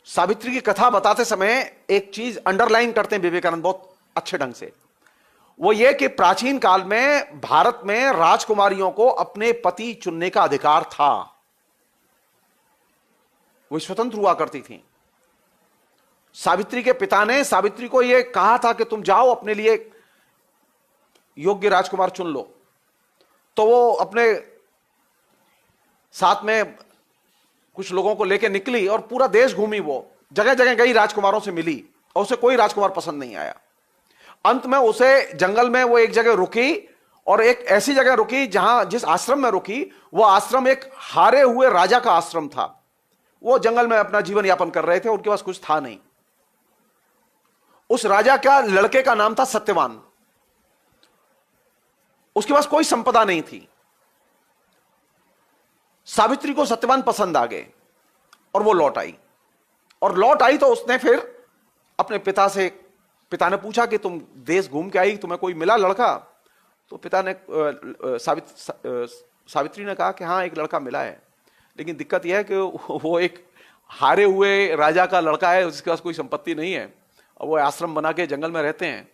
सावित्री की कथा बताते समय एक चीज अंडरलाइन करते हैं विवेकानंद बहुत अच्छे ढंग से, वो ये कि प्राचीन काल में भारत में राजकुमारियों को अपने पति चुनने का अधिकार था, वो स्वतंत्र हुआ करती थी। सावित्री के पिता ने सावित्री को यह कहा था कि तुम जाओ अपने लिए योग्य राजकुमार चुन लो, तो वो अपने साथ में कुछ लोगों को लेकर निकली और पूरा देश घूमी, वो जगह जगह गई, राजकुमारों से मिली और उसे कोई राजकुमार पसंद नहीं आया। अंत में उसे जंगल में वो एक जगह रुकी, और एक ऐसी जगह रुकी जहां जिस आश्रम में रुकी वो आश्रम एक हारे हुए राजा का आश्रम था। वो जंगल में अपना जीवन यापन कर रहे थे, उनके पास कुछ था नहीं। उस राजा का लड़के का नाम था सत्यवान, उसके पास कोई संपदा नहीं थी। सावित्री को सत्यवान पसंद आ गए और वो लौट आई, और लौट आई तो उसने फिर अपने पिता ने पूछा कि तुम देश घूम के आई, तुम्हें कोई मिला लड़का? तो पिता ने सावित्री ने कहा कि हाँ एक लड़का मिला है, लेकिन दिक्कत यह है कि वो एक हारे हुए राजा का लड़का है, उसके पास कोई संपत्ति नहीं है, और वो आश्रम बना के जंगल में रहते हैं,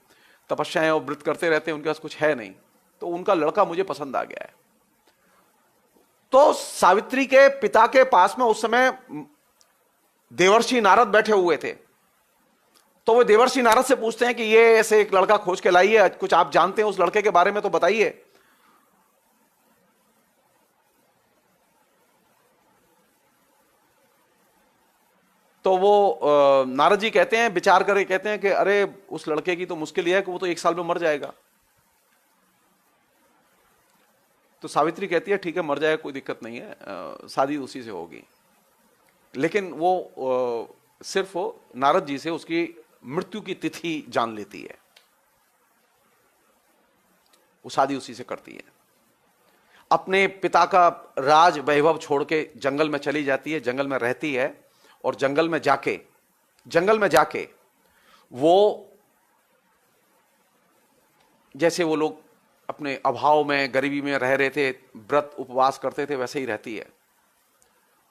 तपस्याएं और व्रत करते रहते हैं, उनके पास कुछ है नहीं, तो उनका लड़का मुझे पसंद आ गया है। तो सावित्री के पिता के पास में उस समय देवर्षि नारद बैठे हुए थे, तो वो देवर्षि नारद से पूछते हैं कि ये ऐसे एक लड़का खोज के लाई है, कुछ आप जानते हैं उस लड़के के बारे में तो बताइए। तो वो नारद जी कहते हैं, विचार करके कहते हैं कि अरे उस लड़के की तो मुश्किल यह है कि वो तो 1 साल में मर जाएगा। तो सावित्री कहती है ठीक है मर जाएगा, कोई दिक्कत नहीं है, शादी उसी से होगी। लेकिन वो सिर्फ नारद जी से उसकी मृत्यु की तिथि जान लेती है, वो शादी उसी से करती है। अपने पिता का राज वैभव छोड़ के जंगल में चली जाती है, जंगल में रहती है, और जंगल में जाके वो जैसे वो लोग अपने अभाव में गरीबी में रह रहे थे, व्रत उपवास करते थे, वैसे ही रहती है।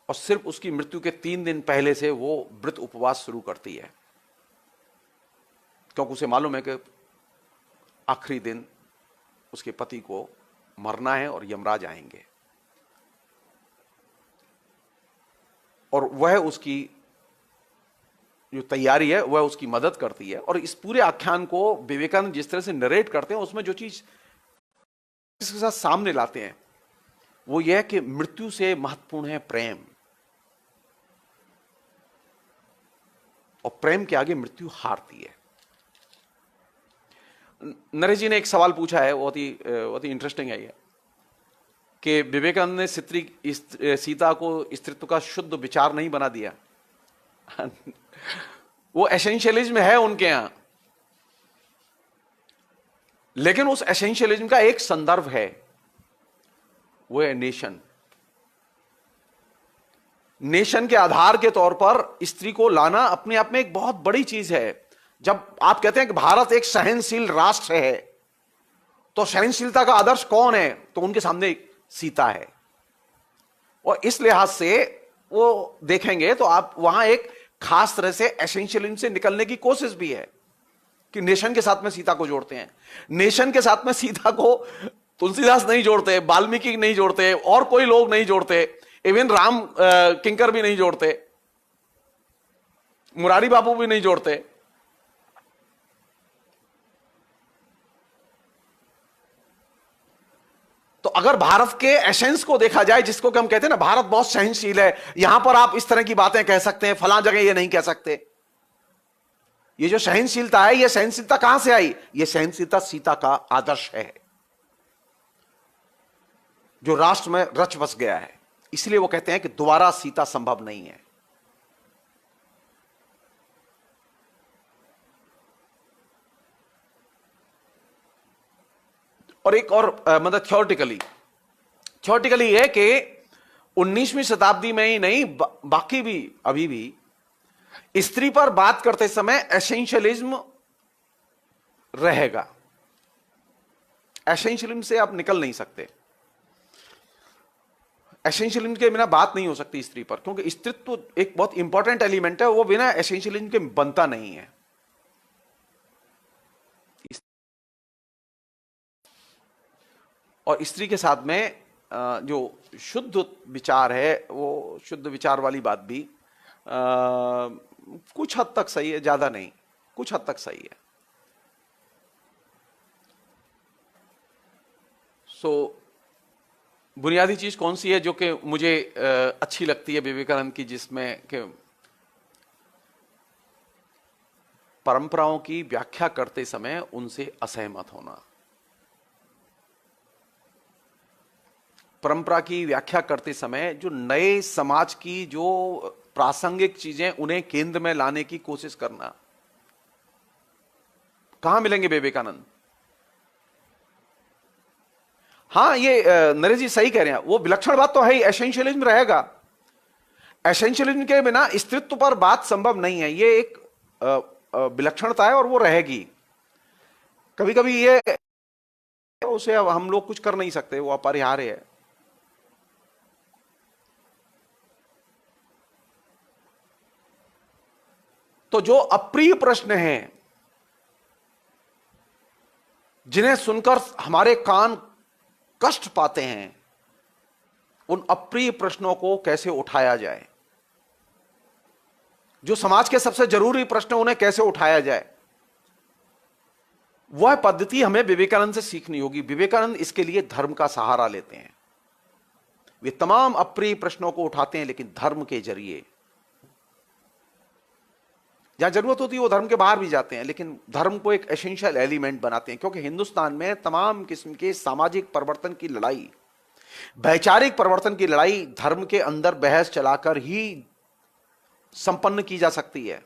और सिर्फ उसकी मृत्यु के 3 दिन पहले से वो व्रत उपवास शुरू करती है, क्योंकि उसे मालूम है कि आखिरी दिन उसके पति को मरना है और यमराज आएंगे, और वह उसकी जो तैयारी है वह उसकी मदद करती है। और इस पूरे आख्यान को विवेकानंद जिस तरह से नरेट करते हैं, उसमें जो चीज इसके साथ सामने लाते हैं वो यह है कि मृत्यु से महत्वपूर्ण है प्रेम, और प्रेम के आगे मृत्यु हारती है। नरेश जी ने एक सवाल पूछा है, बहुत ही इंटरेस्टिंग है ये, कि विवेकानंद ने सीता को स्त्रीत्व का शुद्ध विचार नहीं बना दिया। वो एसेंशियलिज्म है उनके यहां, लेकिन उस एसेंशियलिज्म का एक संदर्भ है, वो है नेशन। नेशन के आधार के तौर पर स्त्री को लाना अपने आप में एक बहुत बड़ी चीज है। जब आप कहते हैं कि भारत एक सहनशील राष्ट्र है, तो सहनशीलता का आदर्श कौन है? तो उनके सामने एक सीता है, और इस लिहाज से वो देखेंगे तो आप वहां एक खास तरह से एसेंशियलिज्म से निकलने की कोशिश भी है कि नेशन के साथ में सीता को जोड़ते हैं। नेशन के साथ में सीता को तुलसीदास नहीं जोड़ते, वाल्मीकि नहीं जोड़ते, और कोई लोग नहीं जोड़ते, इवन राम किंकर भी नहीं जोड़ते, मुरारी बापू भी नहीं जोड़ते। तो अगर भारत के एसेंस को देखा जाए, जिसको कि हम कहते हैं ना भारत बहुत सहनशील है, यहां पर आप इस तरह की बातें कह सकते हैं, फलां जगह ये नहीं कह सकते, ये जो सहनशीलता है, ये सहनशीलता कहां से आई? ये सहनशीलता सीता का आदर्श है। जो राष्ट्र में रच बस गया है। इसलिए वो कहते हैं कि दोबारा सीता संभव नहीं है। और एक और मतलब थियोरेटिकली है कि 19वीं शताब्दी में ही नहीं, बाकी भी अभी भी स्त्री पर बात करते समय एसेंशियलिज्म रहेगा। एसेंशियलिज्म से आप निकल नहीं सकते। एसेंशियलिज्म के बिना बात नहीं हो सकती स्त्री पर, क्योंकि स्त्रीत्व एक बहुत इंपॉर्टेंट एलिमेंट है, वो बिना एसेंशियलिज्म के बनता नहीं है। और स्त्री के साथ में जो शुद्ध विचार है, वो शुद्ध विचार वाली बात भी कुछ हद तक सही है, ज्यादा नहीं, कुछ हद तक सही है। बुनियादी चीज कौन सी है जो कि मुझे अच्छी लगती है विवेकानंद की, जिसमें कि परंपराओं की व्याख्या करते समय उनसे असहमत होना। परंपरा की व्याख्या करते समय जो नए समाज की जो प्रासंगिक चीजें, उन्हें केंद्र में लाने की कोशिश करना। कहां मिलेंगे विवेकानंद? हाँ, ये नरेश जी सही कह रहे हैं। वो विलक्षण बात तो है ही, एसेंशियलिज्म रहेगा। एसेंशियलिज्म के बिना स्त्रीत्व पर बात संभव नहीं है, ये एक विलक्षणता है और वो रहेगी। कभी कभी ये उसे अब हम लोग कुछ कर नहीं सकते, वो अपरिहार्य है। तो जो अप्रिय प्रश्न हैं, जिन्हें सुनकर हमारे कान कष्ट पाते हैं, उन अप्रिय प्रश्नों को कैसे उठाया जाए, जो समाज के सबसे जरूरी प्रश्न, उन्हें कैसे उठाया जाए, वह पद्धति हमें विवेकानंद से सीखनी होगी। विवेकानंद इसके लिए धर्म का सहारा लेते हैं। वे तमाम अप्रिय प्रश्नों को उठाते हैं, लेकिन धर्म के जरिए। जहां जरूरत होती है वो धर्म के बाहर भी जाते हैं, लेकिन धर्म को एक एसेंशियल एलिमेंट बनाते हैं। क्योंकि हिंदुस्तान में तमाम किस्म के सामाजिक परिवर्तन की लड़ाई, वैचारिक परिवर्तन की लड़ाई धर्म के अंदर बहस चलाकर ही संपन्न की जा सकती है।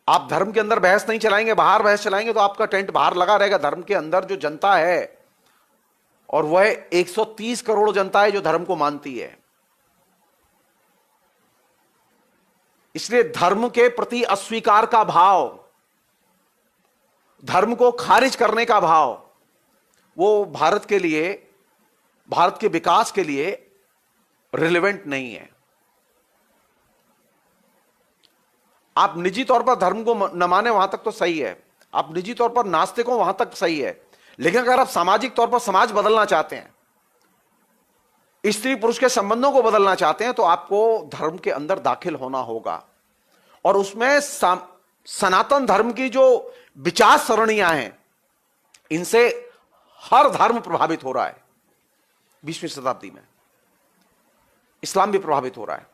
आप धर्म के अंदर बहस नहीं चलाएंगे, बाहर बहस चलाएंगे, तो आपका टेंट बाहर लगा रहेगा। धर्म के अंदर जो जनता है, और वह 130 करोड़ जनता है जो धर्म को मानती है, इसलिए धर्म के प्रति अस्वीकार का भाव, धर्म को खारिज करने का भाव, वो भारत के लिए, भारत के विकास के लिए रिलेवेंट नहीं है। आप निजी तौर पर धर्म को न माने वहां तक तो सही है, आप निजी तौर पर नास्तिक हो वहां तक सही है, लेकिन अगर आप सामाजिक तौर पर समाज बदलना चाहते हैं, स्त्री पुरुष के संबंधों को बदलना चाहते हैं, तो आपको धर्म के अंदर दाखिल होना होगा। और उसमें सनातन धर्म की जो विचार सरणियां हैं, इनसे हर धर्म प्रभावित हो रहा है। 20वीं शताब्दी में इस्लाम भी प्रभावित हो रहा है,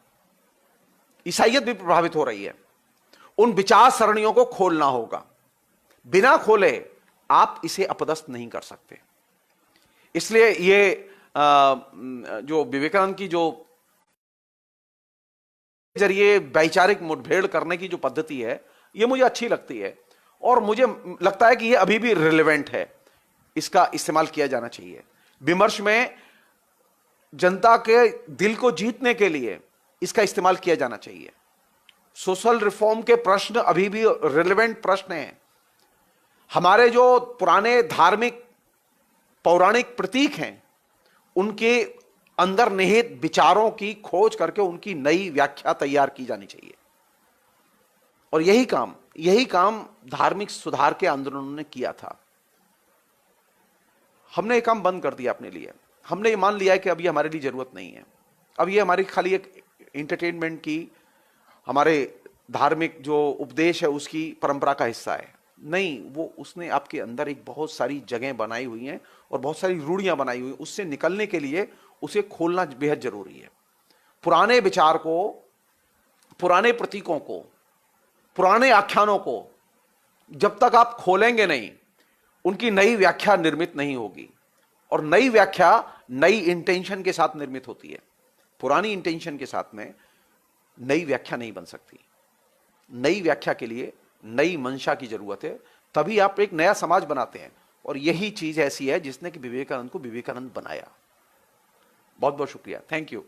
ईसाईयत भी प्रभावित हो रही है। उन विचार सरणियों को खोलना होगा। बिना खोले आप इसे अपदस्थ नहीं कर सकते। इसलिए ये जो विवेकानंद की जो जरिए वैचारिक मुठभेड़ करने की जो पद्धति है, ये मुझे अच्छी लगती है, और मुझे लगता है कि ये अभी भी रिलेवेंट है। इसका इस्तेमाल किया जाना चाहिए विमर्श में। जनता के दिल को जीतने के लिए इसका इस्तेमाल किया जाना चाहिए। सोशल रिफॉर्म के प्रश्न अभी भी रिलेवेंट प्रश्न हैं। हमारे जो पुराने धार्मिक पौराणिक प्रतीक हैं, उनके अंदर निहित विचारों की खोज करके उनकी नई व्याख्या तैयार की जानी चाहिए। और यही काम धार्मिक सुधार के आंदोलनों ने किया था। हमने ये काम बंद कर दिया अपने लिए। हमने ये मान लिया है कि अब ये हमारे लिए जरूरत नहीं है, अब ये हमारी खाली एक एंटरटेनमेंट की, हमारे धार्मिक जो उपदेश है उसकी परंपरा का हिस्सा है। नहीं, वो उसने आपके अंदर एक बहुत सारी जगह बनाई हुई हैं और बहुत सारी रूढ़ियां बनाई हुई हैं। उससे निकलने के लिए उसे खोलना बेहद जरूरी है। पुराने विचार को, पुराने प्रतीकों को, पुराने आख्यानों को जब तक आप खोलेंगे नहीं, उनकी नई व्याख्या निर्मित नहीं होगी। और नई व्याख्या नई इंटेंशन के साथ निर्मित होती है। पुरानी इंटेंशन के साथ में नई व्याख्या नहीं बन सकती। नई व्याख्या के लिए नई मंशा की जरूरत है, तभी आप एक नया समाज बनाते हैं। और यही चीज ऐसी है जिसने कि विवेकानंद को विवेकानंद बनाया। बहुत बहुत शुक्रिया, थैंक यू।